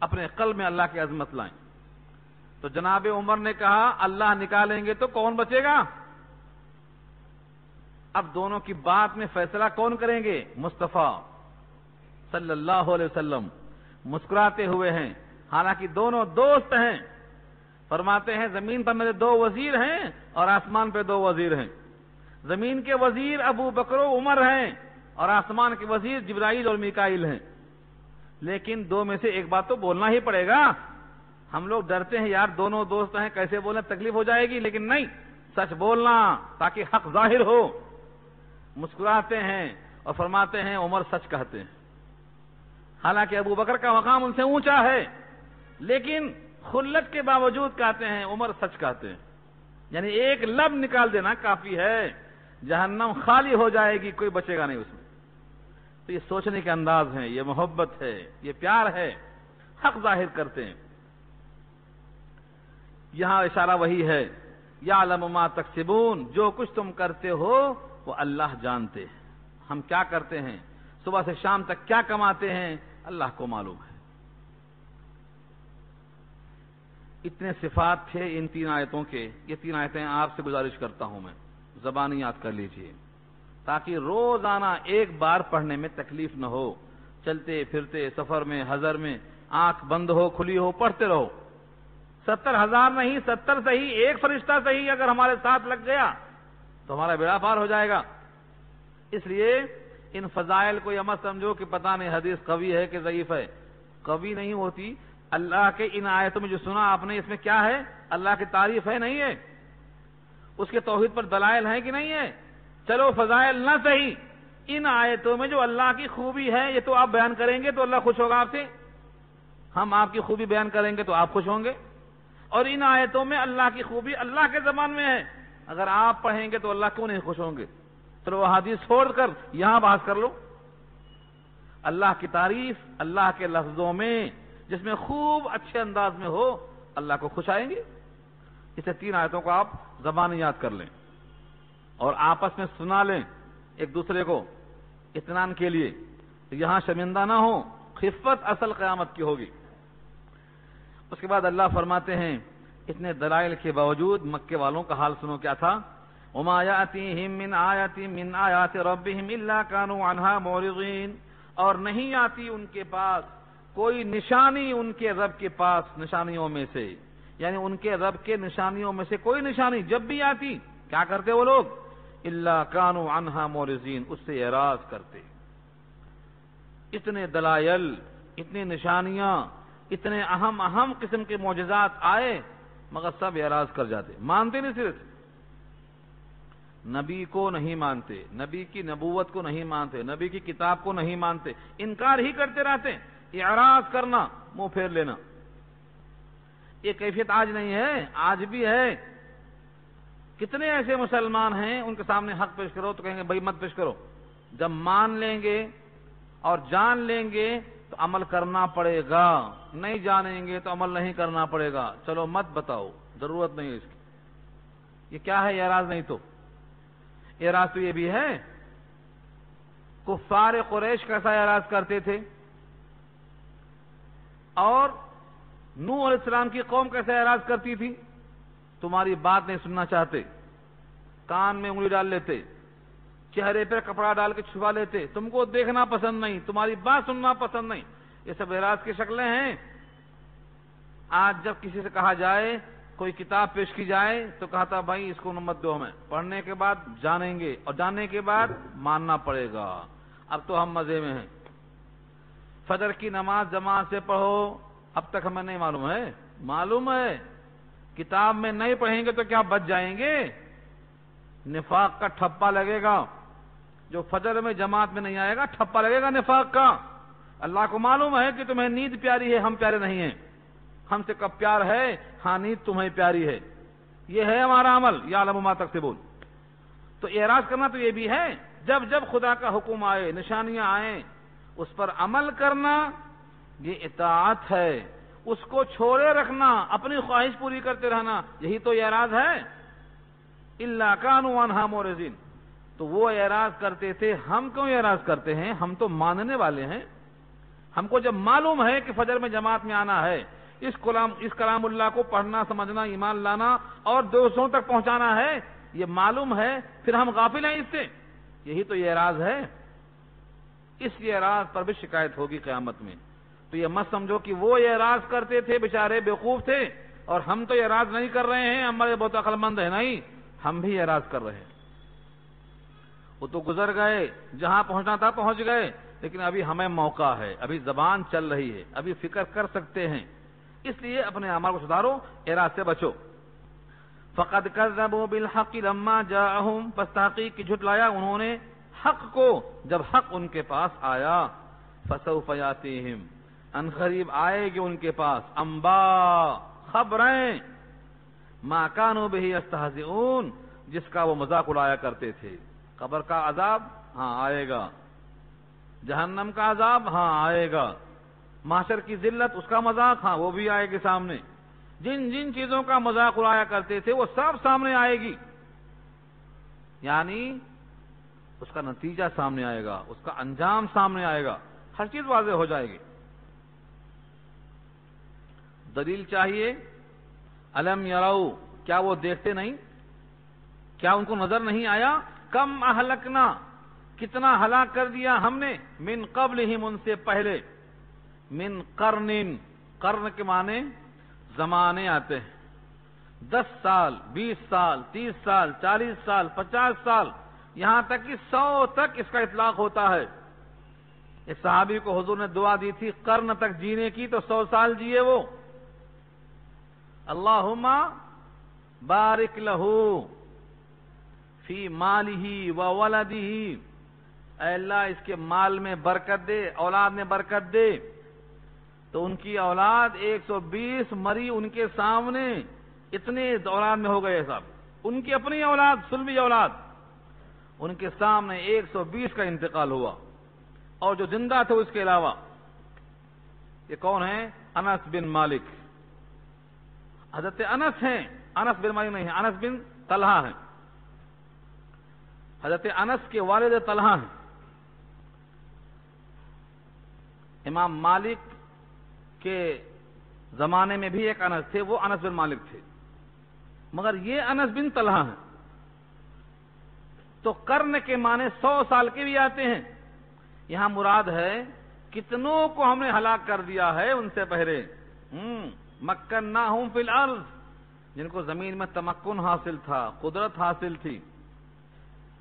A: اپنے قلب میں اللہ کی عظمت لائیں۔ تو جناب عمر نے کہا اللہ نکالیں گے تو کون بچے گا؟ اب دونوں کی بات میں فیصلہ کون کریں گے؟ مصطفیٰ صلی اللہ علیہ وسلم مسکراتے ہوئے ہیں، حالانکہ دونوں دوست ہیں، فرماتے ہیں زمین پر میرے 2 وزیر ہیں اور آسمان پہ 2 وزیر ہیں۔ زمین کے وزیر ابو بکر و عمر ہیں اور آسمان کے وزیر جبرائیل اور میکائیل ہیں، لیکن 2 میں سے ایک بات تو بولنا ہی پڑے گا۔ ہم لوگ ڈرتے ہیں یار دونوں دوست ہیں کیسے بولیں، تکلیف ہو جائے گی، لیکن نہیں، سچ بولنا تاکہ حق ظاہر ہو۔ مسکراتے ہیں اور فرماتے ہیں عمر سچ کہتے ہیں، حالانکہ ابو بکر کا مقام ان سے اونچا ہے، لیکن خلت کے باوجود کہتے ہیں عمر سچ کہتے ہیں، یعنی ایک لب نکال دینا کافی ہے، جہنم خالی ہو جائے گی، کوئی بچے گا نہیں اس میں۔ تو یہ سوچنے کے انداز ہیں، یہ محبت ہے، یہ پیار ہے، حق ظاہر کرتے ہیں۔ یہاں اشارہ وہی ہے، یعلم ما تکسبون، جو کچھ تم کرتے ہو وہ اللہ جانتے ہیں۔ ہم کیا کرتے ہیں، صبح سے شام تک کیا کماتے ہیں، اللہ کو معلوم ہے۔ اتنے صفات تھے ان 3 آیتوں کے، یہ 3 آیتیں آپ سے گزارش کرتا ہوں میں زبانی یاد کر لیجئے، تاکہ روزانہ ایک بار پڑھنے میں تکلیف نہ ہو، چلتے پھرتے سفر میں، حضر میں، آنکھ بند ہو کھلی ہو پڑھتے رہو۔ 70,000 نہیں، 70 صحیح، ایک فرشتہ صحیح اگر ہمارے ساتھ لگ گیا تو ہمارا بیڑا پار ہو جائے گا۔ اس لیے ان فضائل کو یہ مت سمجھو کہ پتہ نہیں حدیث قوی ہے کہ ضعیف ہے، قوی نہیں ہوتی۔ اللہ کے ان آیتوں میں جو سنا آپ نے، اس میں کیا ہے؟ اللہ کی تعریف ہے نہیں ہے؟ اس کے توحید پر دلائل ہیں کہ نہیں ہے؟ چلو فضائل نہ صحیح، ان آیتوں میں جو اللہ کی خوبی ہے یہ تو آپ بیان کریں گے تو اللہ خوش ہوگا آپ سے، ہم آپ کی خوبی بیان کریں گے تو آپ خوش ہوں گے۔ اور ان آیتوں میں اللہ کی خوبی اللہ کے زبان میں ہے، اگر آپ پڑھیں گے تو اللہ کیوں نہیں خوش ہوں گے؟ چلو وہ حدیث چھوڑ کر یہاں بحث کر لو۔ اللہ کی تعریف اللہ کے لفظوں میں جس میں خوب اچھے انداز میں ہو، اللہ کو خوش آئیں گے۔ اسے 3 آیتوں کو آپ زبان یاد کر لیں اور آپس میں سنا لیں ایک دوسرے کو اطمینان کے لیے، یہاں شرمندہ نہ ہو، خفت اصل قیامت کی ہوگی۔ اس کے بعد اللہ فرماتے ہیں اتنے دلائل کے باوجود مکے والوں کا حال سنو کیا تھا۔ وَمَا يَأْتِيهِم مِّنْ آيَةٍ مِّنْ آيَاتِ رَبِّهِمْ إِلَّا كَانُوا عَنْهَا مُعْرِضِينَ، اور نہیں آتی ان کے پاس کوئی نشانی ان کے رب کے پاس نشانیوں میں سے، یعنی ان کے رب کے نشانیوں میں سے کوئی نشانی جب بھی آتی کیا کرتے وہ لوگ؟ إِلَّا كَانُوا عَنْهَا مُعْرِضِينَ، اس سے اعراض کرتے۔ اتنے دلائل، اتنی نشانیاں، اتنے اہم قسم کے معجزات آئے، مگر سب اعراض کر جاتے، مانتے نہیں، صرف نبی کو نہیں مانتے، نبی کی نبوت کو نہیں مانتے، نبی کی کتاب کو نہیں مانتے، انکار ہی کرتے رہتے، اعراض کرنا، منہ پھیر لینا۔ یہ کیفیت آج نہیں ہے، آج بھی ہے کتنے ایسے مسلمان ہیں ان کے سامنے حق پیش کرو تو کہیں گے بھائی مت پیش کرو. جب مان لیں گے اور جان لیں گے تو عمل کرنا پڑے گا، نہیں جانیں گے تو عمل نہیں کرنا پڑے گا. چلو مت بتاؤ، ضرورت نہیں ہے اس کی. یہ کیا ہے اعراض؟ نہیں تو اعراض تو یہ بھی ہے کفار قریش کیسا اعراض کرتے تھے اور نوح علیہ السلام کی قوم کیسا اعراض کرتی تھی. تمہاری بات نہیں سننا چاہتے، کان میں انگلی ڈال لیتے، چہرے پر کپڑا ڈال کے چھپا لیتے، تم کو دیکھنا پسند نہیں، تمہاری بات سننا پسند نہیں. یہ سب اعراض کی شکلیں ہیں. آج جب کسی سے کہا جائے کوئی کتاب پیش کی جائے تو کہتا بھائی اس کو نمبر دو، ہمیں پڑھنے کے بعد جانیں گے اور جاننے کے بعد ماننا پڑے گا. اب تو ہم مزے میں ہیں. فجر کی نماز جماعت سے پڑھو، اب تک ہمیں نہیں معلوم ہے. معلوم ہے، کتاب میں نہیں پڑھیں گے تو کیا بچ جائیں گے؟ نفاق کا ٹھپا لگے گا. جو فجر میں جماعت میں نہیں آئے گا ٹھپا لگے گا نفاق کا. اللہ کو معلوم ہے کہ تمہیں نیند پیاری ہے، ہم پیارے نہیں ہیں. ہم سے کب پیار ہے؟ ہاں نیند تمہیں پیاری ہے. یہ ہے ہمارا عمل. یعلم ما تکسبون. تو اعراض کرنا تو یہ بھی ہے. جب جب خدا کا حکم آئے، نشانیاں آئیں، اس پر عمل کرنا یہ اطاعت ہے. اس کو چھوڑے رکھنا، اپنی خواہش پوری کرتے رہنا، یہی تو اعراض ہے. الا كانوا عنها معرضين. تو وہ اعراض کرتے تھے، ہم کیوں اعراض کرتے ہیں؟ ہم تو ماننے والے ہیں. ہم کو جب معلوم ہے کہ فجر میں جماعت میں آنا ہے، اس کلام اللہ کو پڑھنا، سمجھنا، ایمان لانا اور دوسروں تک پہنچانا ہے، یہ معلوم ہے، پھر ہم غافل ہیں اس سے. یہی تو یہ اعراض ہے. اس اعراض پر بھی شکایت ہوگی قیامت میں. تو یہ مت سمجھو کہ وہ اعراض کرتے تھے بیچارے بیوقوف تھے اور ہم تو اعراض نہیں کر رہے ہیں، ہمارے بہت عقل مند ہیں. نہیں، ہم بھی اعراض کر رہے ہیں. وہ تو گزر گئے، جہاں پہنچنا تھا پہنچ گئے، لیکن ابھی ہمیں موقع ہے، ابھی زبان چل رہی ہے، ابھی فکر کر سکتے ہیں. اس لیے اپنے اعمال کو سدھارو، اعراض سے بچو. فقد كذبوا بالحق لما جاءهم. پس تحقیق کی جھٹلایا انہوں نے حق کو جب حق ان کے پاس آیا. فسوف ياتيهم. ان قریب آئے گی ان کے پاس انباء، خبریں، ما كانوا به يستهزئون، جس کا وہ مذاق اڑایا کرتے تھے. قبر کا عذاب ہاں آئے گا، جہنم کا عذاب ہاں آئے گا، محشر کی ذلت اس کا مذاق ہاں وہ بھی آئے گی سامنے. جن جن چیزوں کا مذاق اڑایا کرتے تھے وہ سب سامنے آئے گی. یعنی اس کا نتیجہ سامنے آئے گا، اس کا انجام سامنے آئے گا، ہر چیز واضح ہو جائے گی. دلیل چاہیے. الم یرو، کیا وہ دیکھتے نہیں؟ کیا ان کو نظر نہیں آیا؟ کم اہلکنا، کتنا ہلاک کر دیا ہم نے، من قبلہم، ان سے پہلے، من قرن، قرن کے معنی زمانے آتے ہیں. 10 سال، 20 سال، 30 سال، 40 سال، 50 سال، یہاں تک کہ 100 تک اس کا اطلاق ہوتا ہے. ایک صحابی کو حضور نے دعا دی تھی قرن تک جینے کی، تو 100 سال جیے وہ. اللہم بارک لہو فی مالہ و ولدہ. اے اللہ اس کے مال میں برکت دے، اولاد میں برکت دے. تو ان کی اولاد 120 مری ان کے سامنے، اتنے اولاد میں ہو گئے صاحب. ان کی اپنی اولاد، سلبی اولاد، ان کے سامنے 120 کا انتقال ہوا. اور جو زندہ تھے اس کے علاوہ. یہ کون ہیں؟ انس بن مالک. حضرت انس ہیں، انس بن مالک نہیں ہیں، انس بن طلحہ ہیں. حضرت انس کے والد طلحہ ہیں. امام مالک کے زمانے میں بھی ایک انس تھے، وہ انس بن مالک تھے، مگر یہ انس بن طلحہ ہیں. تو قرن کے معنی 100 سال کے بھی آتے ہیں. یہاں مراد ہے کتنوں کو ہم نے ہلاک کر دیا ہے ان سے پہلے. مکناہم فی الارض، جن کو زمین میں تمکن حاصل تھا، قدرت حاصل تھی.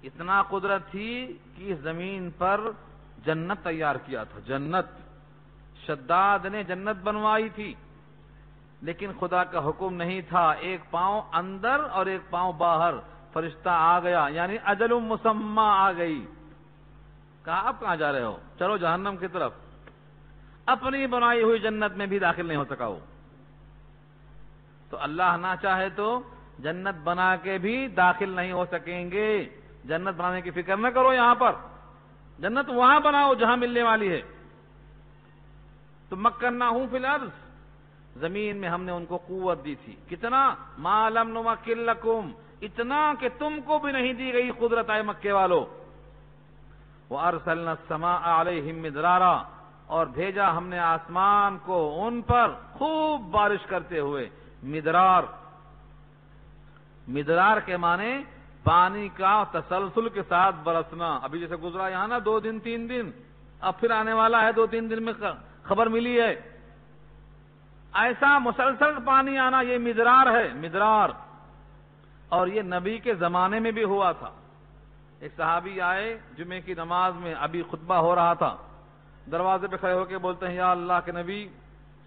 A: اتنا قدرت تھی کہ اس زمین پر جنت تیار کیا تھا. جنت شداد نے جنت بنوائی تھی، لیکن خدا کا حکم نہیں تھا. ایک پاؤں اندر اور ایک پاؤں باہر. فرشتہ آ گیا، یعنی اجل مسمى آ گئی. کہا اب کہاں جا رہے ہو؟ چلو جہنم کی طرف. اپنی بنائی ہوئی جنت میں بھی داخل نہیں ہو سکا وہ. تو اللہ نہ چاہے تو جنت بنا کے بھی داخل نہیں ہو سکیں گے. جنت بنانے کی فکر نہ کرو یہاں پر، جنت وہاں بناؤ جہاں ملنے والی ہے. تو مکناہم فی الارض، زمین میں ہم نے ان کو قوت دی تھی. کتنا؟ ما لم نمکن لکم، اتنا کہ تم کو بھی نہیں دی گئی قدرت آئے مکے والو. وَأَرْسَلْنَا السَّمَاءَ عَلَيْهِمْ مِدْرَارًا، اور بھیجا ہم نے آسمان کو ان پر خوب بارش کرتے ہوئے. مدرار، مدرار کے معنی پانی کا تسلسل کے ساتھ برسنا. ابھی جیسے گزرا یہاں نا 2 دن 3 دن، اب پھر آنے والا ہے 2-3 دن میں خبر ملی ہے. ایسا مسلسل پانی آنا یہ مدرار ہے، مدرار. اور یہ نبی کے زمانے میں بھی ہوا تھا. ایک صحابی آئے جمعے کی نماز میں، ابھی خطبہ ہو رہا تھا، دروازے پہ کھڑے ہو کے بولتے ہیں یا اللہ کے نبی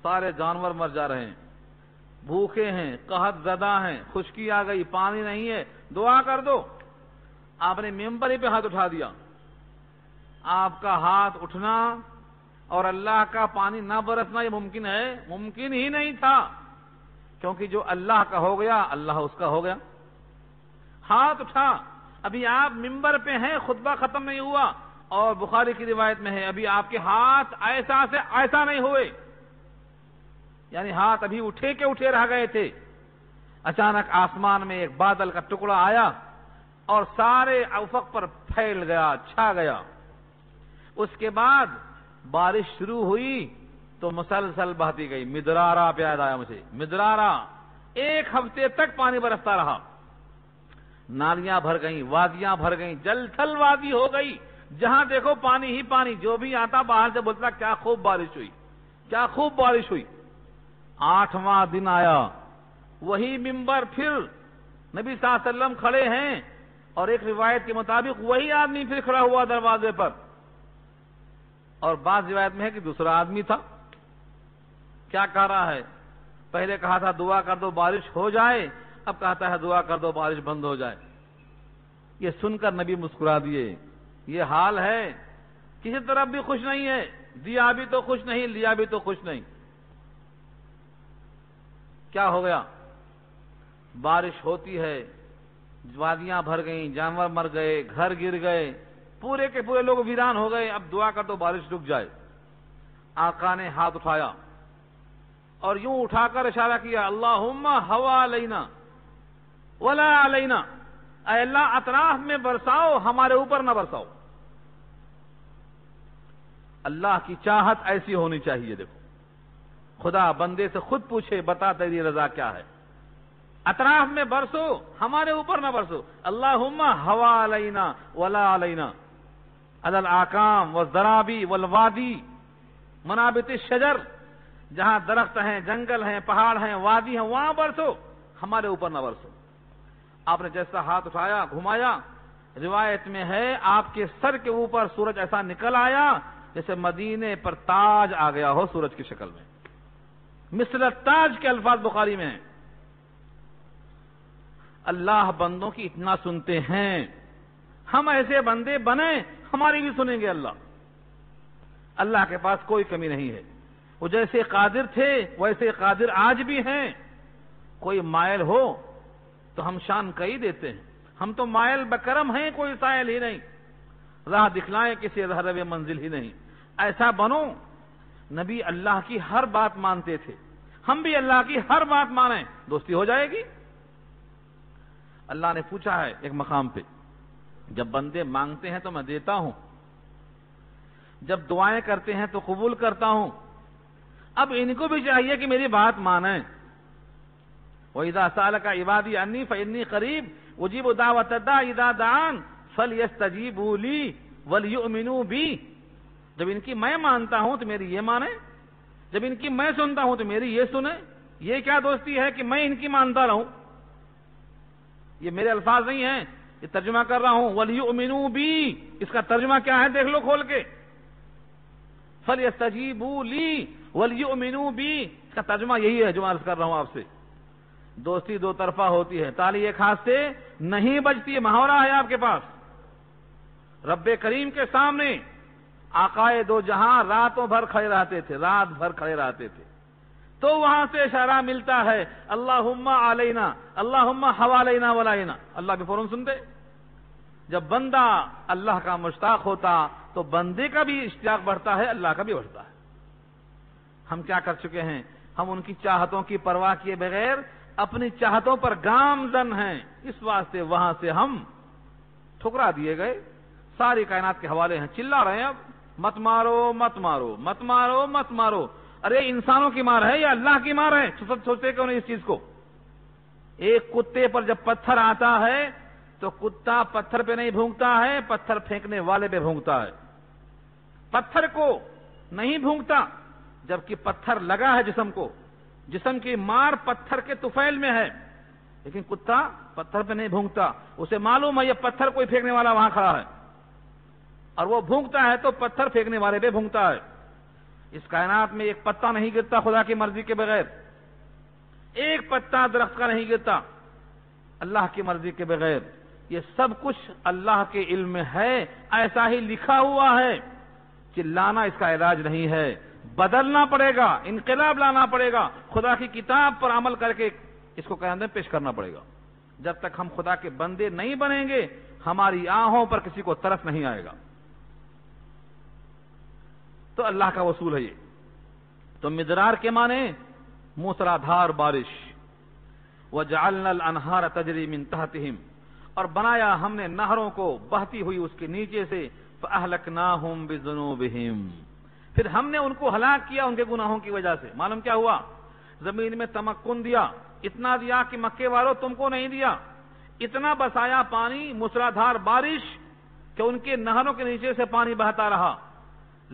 A: سارے جانور مر جا رہے ہیں، بھوکے ہیں، قحط زدہ ہیں، خشکی آ گئی، پانی نہیں ہے، دعا کر دو. آپ نے ممبر ہی پہ ہاتھ اٹھا دیا. آپ کا ہاتھ اٹھنا اور اللہ کا پانی نہ برسنا یہ ممکن ہے؟ ممکن ہی نہیں تھا، کیونکہ جو اللہ کا ہو گیا اللہ اس کا ہو گیا. ہاتھ اٹھا. ابھی آپ ممبر پہ ہیں، خطبہ ختم نہیں ہوا، اور بخاری کی روایت میں ہے ابھی آپ کے ہاتھ ایسا سے ایسا نہیں ہوئے، یعنی ہاتھ ابھی اٹھے کے اٹھے رہ گئے تھے. اچانک آسمان میں ایک بادل کا ٹکڑا آیا اور سارے افق پر پھیل گیا، چھا گیا. اس کے بعد بارش شروع ہوئی تو مسلسل بہتی گئی. مدرارا پہ یاد آیا مجھے، مدرارا. 1 ہفتے تک پانی برستا رہا. نالیاں بھر گئیں، وادیاں بھر گئیں، جل تھل وادی ہو گئی. جہاں دیکھو پانی ہی پانی. جو بھی آتا باہر سے بولتا کیا خوب بارش ہوئی، کیا خوب بارش ہوئی. 8واں دن آیا، وہی ممبر پھر نبی صلی اللہ علیہ وسلم کھڑے ہیں، اور ایک روایت کے مطابق وہی آدمی پھر کھڑا ہوا دروازے پر، اور بعض روایت میں ہے کہ دوسرا آدمی تھا. کیا کہہ رہا ہے؟ پہلے کہا تھا دعا کر دو بارش ہو جائے، اب کہتا ہے دعا کر دو بارش بند ہو جائے. یہ سن کر نبی مسکرا دیے. یہ حال ہے، کسی طرف بھی خوش نہیں ہے، دیا بھی تو خوش نہیں، لیا بھی تو خوش نہیں. کیا ہو گیا؟ بارش ہوتی ہے، وادیاں بھر گئیں، جانور مر گئے، گھر گر گئے، پورے کے پورے لوگ ویران ہو گئے. اب دعا کر دو بارش رک جائے. آقا نے ہاتھ اٹھایا اور یوں اٹھا کر اشارہ کیا، اللہم ہوا علینا ولا علینا، اے اللہ اطراف میں برساؤ، ہمارے اوپر نہ برساؤ. اللہ کی چاہت ایسی ہونی چاہیے. دیکھو خدا بندے سے خود پوچھے بتا تیری رضا کیا ہے، اطراف میں برسو، ہمارے اوپر نہ برسو. اللہم ہوا علینا ولا علینا، علی الاکام والزرابی والوادی منابت الشجر، جہاں درخت ہیں، جنگل ہیں، پہاڑ ہیں، وادی ہیں، وہاں برسو، ہمارے اوپر نہ برسو. آپ نے جیسا ہاتھ اٹھایا، گھمایا، روایت میں ہے آپ کے سر کے اوپر سورج ایسا نکل آیا جیسے مدینے پر تاج آ گیا ہو سورج کی شکل میں. مثل التاج کے الفاظ بخاری میں ہیں. اللہ بندوں کی اتنا سنتے ہیں، ہم ایسے بندے بنے ہماری بھی سنیں گے اللہ. اللہ کے پاس کوئی کمی نہیں ہے. وہ جیسے قادر تھے ویسے قادر آج بھی ہیں. کوئی مائل ہو تو ہم شان کئی دیتے ہیں، ہم تو مائل بکرم ہیں، کوئی سائل ہی نہیں، راہ دکھلائیں کسی رہب منزل ہی نہیں. ایسا بنو. نبی اللہ کی ہر بات مانتے تھے، ہم بھی اللہ کی ہر بات مانیں، دوستی ہو جائے گی. اللہ نے پوچھا ہے ایک مقام پہ، جب بندے مانگتے ہیں تو میں دیتا ہوں، جب دعائیں کرتے ہیں تو قبول کرتا ہوں. اب ان کو بھی چاہیے کہ میری بات مانیں. وَإِذَا سَأَلَكَ عِبَادِي عَنِّي فَإِنِّي قَرِيبٌ أُجِيبُ دَعْوَةَ الدَّاعِ إِذَا دَعَانِ فَلْيَسْتَجِيبُوا لِي وَلْيُؤْمِنُوا بِي. جب ان کی میں مانتا ہوں تو میری یہ مانیں، جب ان کی میں سنتا ہوں تو میری یہ سنیں. یہ کیا دوستی ہے کہ میں ان کی مانتا رہوں؟ یہ میرے الفاظ نہیں ہیں، یہ ترجمہ کر رہا ہوں. وَلْيُؤْمِنُوا بِي، اس کا ترجمہ کیا ہے دیکھ لو کھول کے. فَلْيَسْتَجِيبُوا لِي وَلْيُؤْمِنُوا بِي، اس کا ترجمہ یہی ہے جو عرض کر رہا ہوں آپ سے. دوستی دو طرفہ ہوتی ہے، تالی ایک ہاتھ سے نہیں بجتی. محاورہ ہے آپ کے پاس. رب کریم کے سامنے آقائے دو جہاں راتوں بھر کھڑے رہتے تھے، رات بھر کھڑے رہتے تھے. تو وہاں سے اشارہ ملتا ہے اللہم علینا اللہم حوالینا ولینا، اللہ بھی فوراً سنتے۔ جب بندہ اللہ کا مشتاق ہوتا تو بندے کا بھی اشتیاق بڑھتا ہے، اللہ کا بھی بڑھتا ہے۔ ہم کیا کر چکے ہیں؟ ہم ان کی چاہتوں کی پرواہ کیے بغیر اپنی چاہتوں پر گامزن ہیں، اس واسطے وہاں سے ہم ٹھکرا دیے گئے۔ ساری کائنات کے حوالے ہیں، چلا رہے ہیں اب مت مارو مت مارو مت مارو مت مارو۔ ارے انسانوں کی مار ہے یا اللہ کی مار ہے؟ سوچتے کیوں نہیں اس چیز کو؟ ایک کتے پر جب پتھر آتا ہے تو کتا پتھر پہ نہیں بھونکتا ہے، پتھر پھینکنے والے پہ بھونکتا ہے، پتھر کو نہیں بھونکتا، جبکہ پتھر لگا ہے جسم کو، جسم کی مار پتھر کے طفیل میں ہے، لیکن کتا پتھر پہ نہیں بھونکتا، اسے معلوم ہے یہ پتھر کوئی پھینکنے والا وہاں کھڑا ہے، اور وہ بھونکتا ہے تو پتھر پھینکنے والے پہ بھونکتا ہے۔ اس کائنات میں ایک پتا نہیں گرتا خدا کی مرضی کے بغیر، ایک پتا درخت کا نہیں گرتا اللہ کی مرضی کے بغیر۔ یہ سب کچھ اللہ کے علم میں ہے، ایسا ہی لکھا ہوا ہے۔ چلانا اس کا علاج نہیں ہے، بدلنا پڑے گا، انقلاب لانا پڑے گا، خدا کی کتاب پر عمل کر کے اس کو قیامت میں پیش کرنا پڑے گا۔ جب تک ہم خدا کے بندے نہیں بنیں گے ہماری آنکھوں پر کسی کو ترس نہیں آئے گا۔ تو اللہ کا وصول ہے یہ۔ تو مدرار کے معنی موسلادھار بارش، وَجَعَلْنَا الْأَنْهَارَ تَجْرِي مِن تَحْتِهِمْ، اور بنایا ہم نے نہروں کو بہتی ہوئی اس کے نیچے سے، فَأَهْلَكْنَاهُمْ بِذُنُوبِهِمْ، پھر ہم نے ان کو ہلاک کیا ان کے گناہوں کی وجہ سے۔ معلوم کیا ہوا؟ زمین میں تمکن دیا، اتنا دیا کہ مکے والوں تم کو نہیں دیا، اتنا بسایا پانی، موسلادھار بارش کہ ان کے نہروں کے نیچے سے پانی بہتا رہا،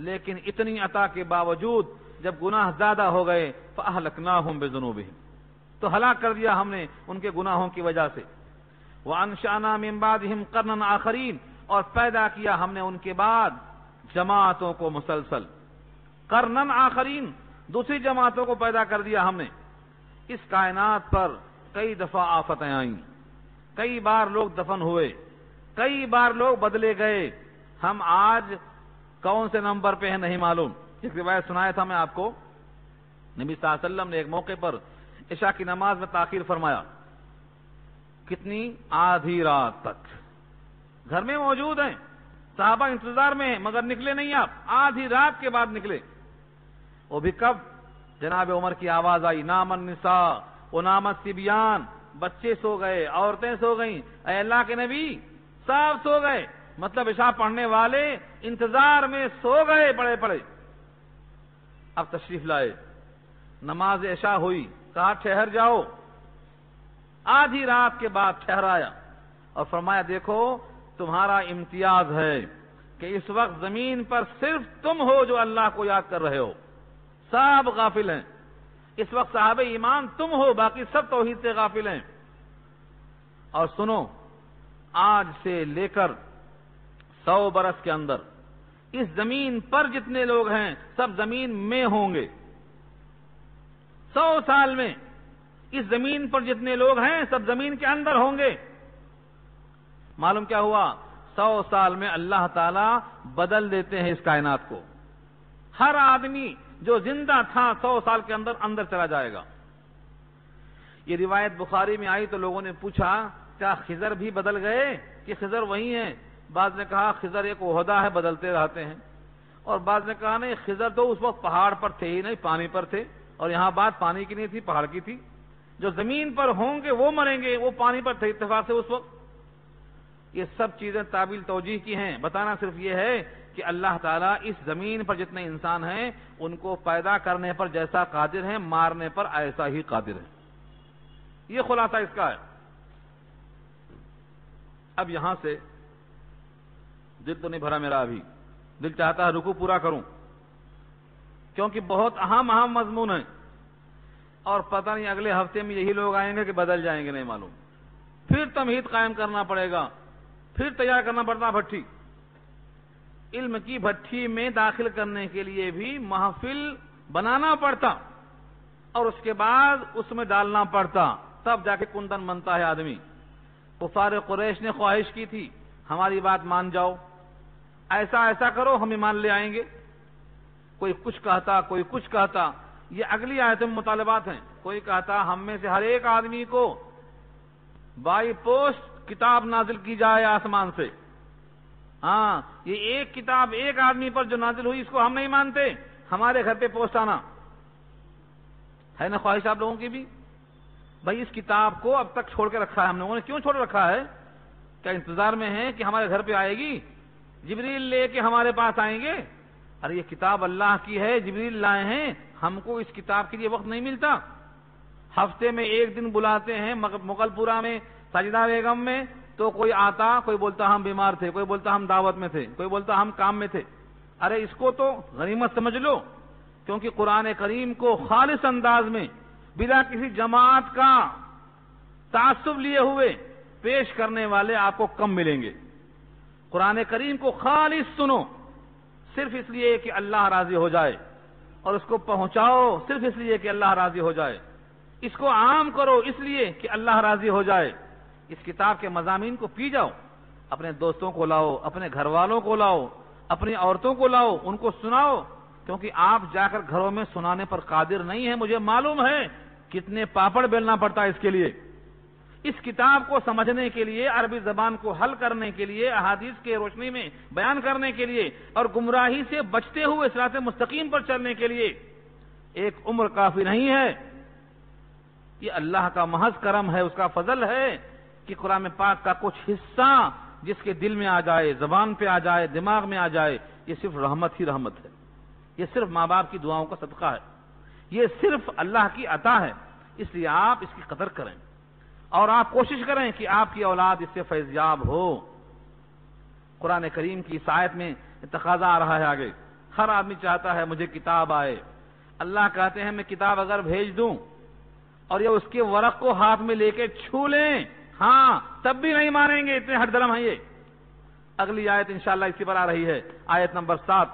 A: لیکن اتنی عطا کے باوجود جب گناہ زیادہ ہو گئے فَأَهْلَكْنَاهُمْ بِذُنُوبِهِمْ، تو ہلاک کر دیا ہم نے ان کے گناہوں کی وجہ سے۔ وَأَنشَأْنَا مِن بَعْدِهِمْ قَرْنًا آخَرِينَ، اور پیدا کیا ہم نے ان کے بعد جماعتوں کو مسلسل، قرنن آخرین، دوسری جماعتوں کو پیدا کر دیا ہم نے۔ اس کائنات پر کئی دفعہ آفتیں آئیں، کئی بار لوگ دفن ہوئے، کئی بار لوگ بدلے گئے۔ ہم آج کون سے نمبر پہ ہیں نہیں معلوم۔ ایک روایت سنایا تھا میں آپ کو، نبی صلی اللہ علیہ وسلم نے ایک موقع پر عشاء کی نماز میں تاخیر فرمایا، کتنی؟ آدھی رات تک گھر میں موجود ہیں، صحابہ انتظار میں ہیں، مگر نکلے نہیں آپ، آدھی رات کے بعد نکلے۔ وہ بھی کب؟ جناب عمر کی آواز آئی، نام النساء و نام الصبیان، بچے سو گئے، عورتیں سو گئیں، اے اللہ کے نبی سب سو گئے، مطلب عشاء پڑھنے والے انتظار میں سو گئے پڑے پڑے۔ اب تشریف لائے، نماز عشاء ہوئی، کہا ٹھہر جاؤ، آدھی رات کے بعد ٹھہرایا اور فرمایا دیکھو تمہارا امتیاز ہے کہ اس وقت زمین پر صرف تم ہو جو اللہ کو یاد کر رہے ہو، سب غافل ہیں۔ اس وقت صحابہ ایمان تم ہو، باقی سب توحید سے غافل ہیں۔ اور سنو، آج سے لے کر 100 برس کے اندر اس زمین پر جتنے لوگ ہیں سب زمین میں ہوں گے، 100 سال میں اس زمین پر جتنے لوگ ہیں سب زمین کے اندر ہوں گے۔ معلوم کیا ہوا؟ 100 سال میں اللہ تعالی بدل دیتے ہیں اس کائنات کو، ہر آدمی جو زندہ تھا 100 سال کے اندر اندر چلا جائے گا۔ یہ روایت بخاری میں آئی تو لوگوں نے پوچھا کیا خضر بھی بدل گئے کہ خضر وہی ہیں؟ بعض نے کہا خضر ایک عہدہ ہے، بدلتے رہتے ہیں، اور بعض نے کہا نہیں، خضر تو اس وقت پہاڑ پر تھے ہی نہیں، پانی پر تھے، اور یہاں بات پانی کی نہیں تھی، پہاڑ کی تھی۔ جو زمین پر ہوں گے وہ مریں گے، وہ پانی پر تھے اتفاق سے اس وقت۔ یہ سب چیزیں تعبیل توجیہ کی ہیں، بتانا صرف یہ ہے کہ اللہ تعالیٰ اس زمین پر جتنے انسان ہیں ان کو پیدا کرنے پر جیسا قادر ہیں، مارنے پر ایسا ہی قادر ہے۔ یہ خلاصہ اس کا ہے۔ اب یہاں سے دل تو نہیں بھرا میرا، ابھی دل چاہتا ہے رکوع پورا کروں، کیونکہ بہت اہم مضمون ہے، اور پتہ نہیں اگلے ہفتے میں یہی لوگ آئیں گے کہ بدل جائیں گے نہیں معلوم، پھر تمہید قائم کرنا پڑے گا، پھر تیار کرنا پڑتا بھٹی۔ علم کی بھٹی میں داخل کرنے کے لیے بھی محفل بنانا پڑتا، اور اس کے بعد اس میں ڈالنا پڑتا، تب جا کے کندن بنتا ہے آدمی۔ کفار قریش نے خواہش کی تھی ہماری بات مان جاؤ، ایسا ایسا کرو ہم ایمان لے آئیں گے۔ کوئی کچھ کہتا، کوئی کچھ کہتا، یہ اگلی آیت میں مطالبات ہیں. کوئی کہتا ہم میں سے ہر ایک آدمی کو بائی پوسٹ کتاب نازل کی جائے آسمان سے. ہاں یہ ایک کتاب ایک آدمی پر جو نازل ہوئی اس کو ہم نہیں مانتے, ہمارے گھر پہ پوسٹ آنا ہے نا خواہش آپ لوگوں کی بھی. بھائی اس کتاب کو اب تک چھوڑ کے رکھا ہے ہم لوگوں نے, کیوں چھوڑ رکھا ہے؟ کیا انتظار میں ہے کہ ہمارے گھر پہ آئے گی, جبریل لے کے ہمارے پاس آئیں گے؟ ارے یہ کتاب اللہ کی ہے, جبریل لائے ہیں, ہم کو اس کتاب کے لیے وقت نہیں ملتا. ہفتے میں ایک دن بلاتے ہیں مغل پورہ میں ساجدہ بیگم میں, تو کوئی آتا, کوئی بولتا ہم بیمار تھے, کوئی بولتا ہم دعوت میں تھے, کوئی بولتا ہم کام میں تھے. ارے اس کو تو غنیمت سمجھ لو, کیونکہ قرآن کریم کو خالص انداز میں بلا کسی جماعت کا تعصب لیے ہوئے پیش کرنے والے آپ کو کم ملیں گے. قرآن کریم کو خالص سنو صرف اس لیے کہ اللہ راضی ہو جائے, اور اس کو پہنچاؤ صرف اس لیے کہ اللہ راضی ہو جائے. اس کو عام کرو اس لیے کہ اللہ راضی ہو جائے. اس کتاب کے مضامین کو پی جاؤ, اپنے دوستوں کو لاؤ, اپنے گھر والوں کو لاؤ, اپنی عورتوں کو لاؤ, ان کو سناؤ, کیونکہ آپ جا کر گھروں میں سنانے پر قادر نہیں ہیں. مجھے معلوم ہے کتنے پاپڑ بیلنا پڑتا ہے اس کے لیے. اس کتاب کو سمجھنے کے لیے, عربی زبان کو حل کرنے کے لیے, احادیث کے روشنی میں بیان کرنے کے لیے, اور گمراہی سے بچتے ہوئے صراط مستقیم پر چلنے کے لیے ایک عمر کافی نہیں ہے. یہ اللہ کا محض کرم ہے, اس کا فضل ہے کہ قرآن پاک کا کچھ حصہ جس کے دل میں آ جائے, زبان پہ آ جائے, دماغ میں آ جائے, یہ صرف رحمت ہی رحمت ہے. یہ صرف ماں باپ کی دعاؤں کا صدقہ ہے, یہ صرف اللہ کی عطا ہے. اس لیے آپ اس کی قدر کریں اور آپ کوشش کریں کہ آپ کی اولاد اس سے فیض یاب ہو. قرآن کریم کی اس آیت میں تقاضا آ رہا ہے آگے, ہر آدمی چاہتا ہے مجھے کتاب آئے. اللہ کہتے ہیں میں کتاب اگر بھیج دوں اور یہ اس کے ورق کو ہاتھ میں لے کے چھو لیں, ہاں تب بھی نہیں مانیں گے, اتنے ہٹ درم ہیں یہ. اگلی آیت انشاءاللہ اسی پر آ رہی ہے, آیت نمبر 7.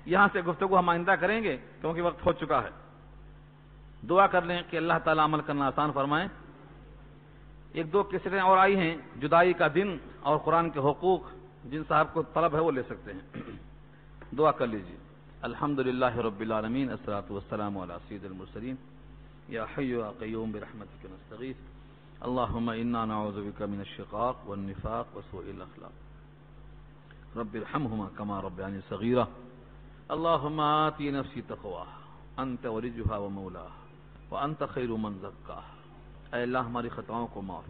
A: یہاں سے گفتگو ہم آئندہ کریں گے کیونکہ وقت ہو چکا ہے. دعا کر لیں کہ اللہ تعالیٰ عمل کرنا آسان فرمائیں. ایک دو کیسٹیں اور آئی ہیں, جدائی کا دن اور قرآن کے حقوق, جن صاحب کو طلب ہے وہ لے سکتے ہیں. دعا کر لیجیے. الحمدللہ رب العالمین, الصلاۃ والسلام علی سید المرسلین, یا حی یا قیوم برحمتک نستغیث, اللہم انا نعوذ بک من الشقاق والنفاق وسوء الاخلاق, رب ارحمہما کما ربیانی صغیرہ, اللہم آتی نفسی تقواہ انت ولجھا ومولاہ وانت خیر من زکاہ. اے اللہ ہماری خطاؤں کو معاف,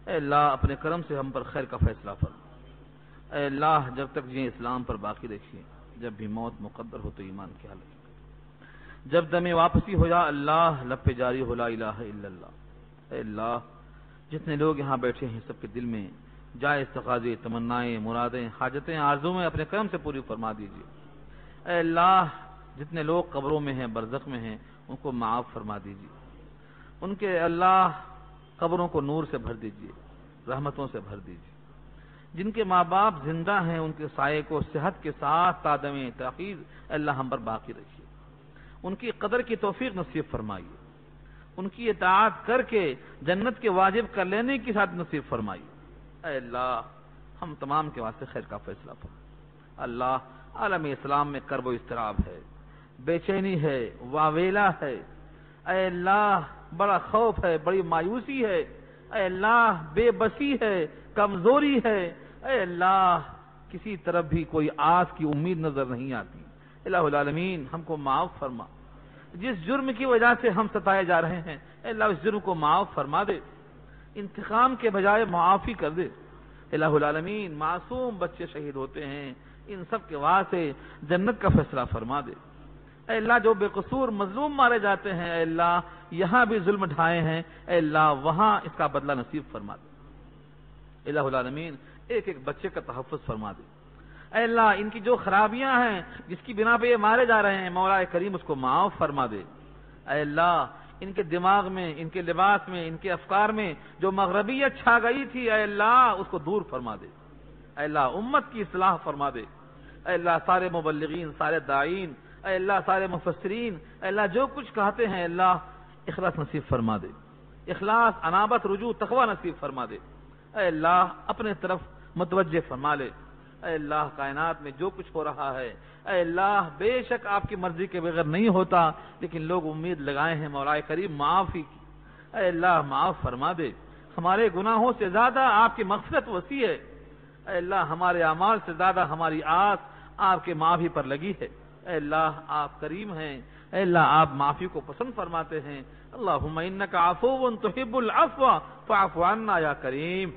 A: اے اللہ اپنے کرم سے ہم پر خیر کا فیصلہ فرما. اے اللہ جب تک جی اسلام پر باقی رکھیے, جب بھی موت مقدر ہو تو ایمان کیا لگے, جب دم واپسی ہو جا اللہ لب پہ جاری ہو لا الہ الا اللہ. اے اللہ جتنے لوگ یہاں بیٹھے ہیں سب کے دل میں جائز تقاضے, تمنائیں, مرادیں, حاجتیں, آرزویں اپنے کرم سے پوری فرما دیجیے. اے اللہ جتنے لوگ قبروں میں ہیں, برزخ میں ہیں, ان کو معاف فرما دیجیے. ان کے اللہ قبروں کو نور سے بھر دیجیے, رحمتوں سے بھر دیجیے. جن کے ماں باپ زندہ ہیں ان کے سائے کو صحت کے ساتھ تادم تاخیر اللہ ہم پر باقی رکھیے. ان کی قدر کی توفیق نصیب فرمائیے. ان کی اطاعت کر کے جنت کے واجب کر لینے کی ساتھ نصیب فرمائیے. اے اللہ ہم تمام کے واسطے خیر کا فیصلہ فرما. اللہ عالم اسلام میں کرب و اضطراب ہے, بے چینی ہے, واویلا ہے. اے اللہ بڑا خوف ہے, بڑی مایوسی ہے. اے اللہ بے بسی ہے, کمزوری ہے. اے اللہ کسی طرف بھی کوئی آس کی امید نظر نہیں آتی. الہ العالمین ہم کو معاف فرما. جس جرم کی وجہ سے ہم ستائے جا رہے ہیں اے اللہ اس جرم کو معاف فرما دے, انتقام کے بجائے معافی کر دے. الہ العالمین معصوم بچے شہید ہوتے ہیں, ان سب کے واسطے جنت کا فیصلہ فرما دے. اے اللہ جو بے قصور مظلوم مارے جاتے ہیں اے اللہ یہاں بھی ظلم ڈھائے ہیں, اے اللہ وہاں اس کا بدلہ نصیب فرما دے. الہ العالمین ایک ایک بچے کا تحفظ فرما دے. اے اللہ ان کی جو خرابیاں ہیں جس کی بنا پہ یہ مارے جا رہے ہیں مولا کریم اس کو معاف فرما دے. اے اللہ ان کے دماغ میں, ان کے لباس میں, ان کے افکار میں جو مغربیت چھا گئی تھی اے اللہ اس کو دور فرما دے. اے اللہ امت کی اصلاح فرما دے. اے اللہ سارے مبلغین, سارے داعین, اے اللہ سارے مفسرین, اے اللہ جو کچھ کہتے ہیں اللہ اخلاص نصیب فرما دے. اخلاص, انابت, رجوع, تقوی نصیب فرما دے. اے اللہ اپنے طرف متوجہ فرما لے. اے اللہ کائنات میں جو کچھ ہو رہا ہے اے اللہ بے شک آپ کی مرضی کے بغیر نہیں ہوتا، لیکن لوگ امید لگائے ہیں مولا کریم معافی کی، اے اللہ معاف فرما دے، ہمارے گناہوں سے زیادہ آپ کی مغفرت وسیع ہے، اے اللہ ہمارے اعمال سے زیادہ ہماری آس آپ کے معافی پر لگی ہے، اے اللہ آپ کریم ہیں، اے اللہ آپ معافی کو پسند فرماتے ہیں، اللہم انک عفو تحب العفو فاعف عنا یا کریم،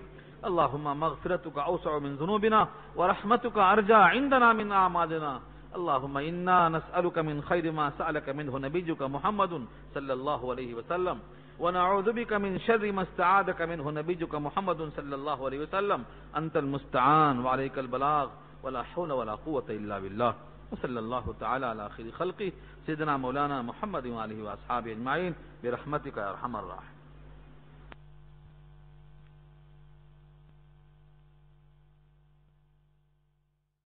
A: اللہم مغفرتک اوسع من ذنوبنا ورحمتک ارجى عندنا من اعمالنا، اللہم انا نسألک من خیر ما سألک منہ نبیک محمد صلی اللہ علیہ وسلم ونعوذ بك من شر ما استعاذك منه نبيك محمد صلى الله عليه وسلم أنت المستعان وعليك البلاغ ولا حول ولا قوة إلا بالله وصلى الله تعالى على خير خلقه سيدنا مولانا محمد وآله وأصحابه أجمعين برحمتك يا أرحم الراحمين.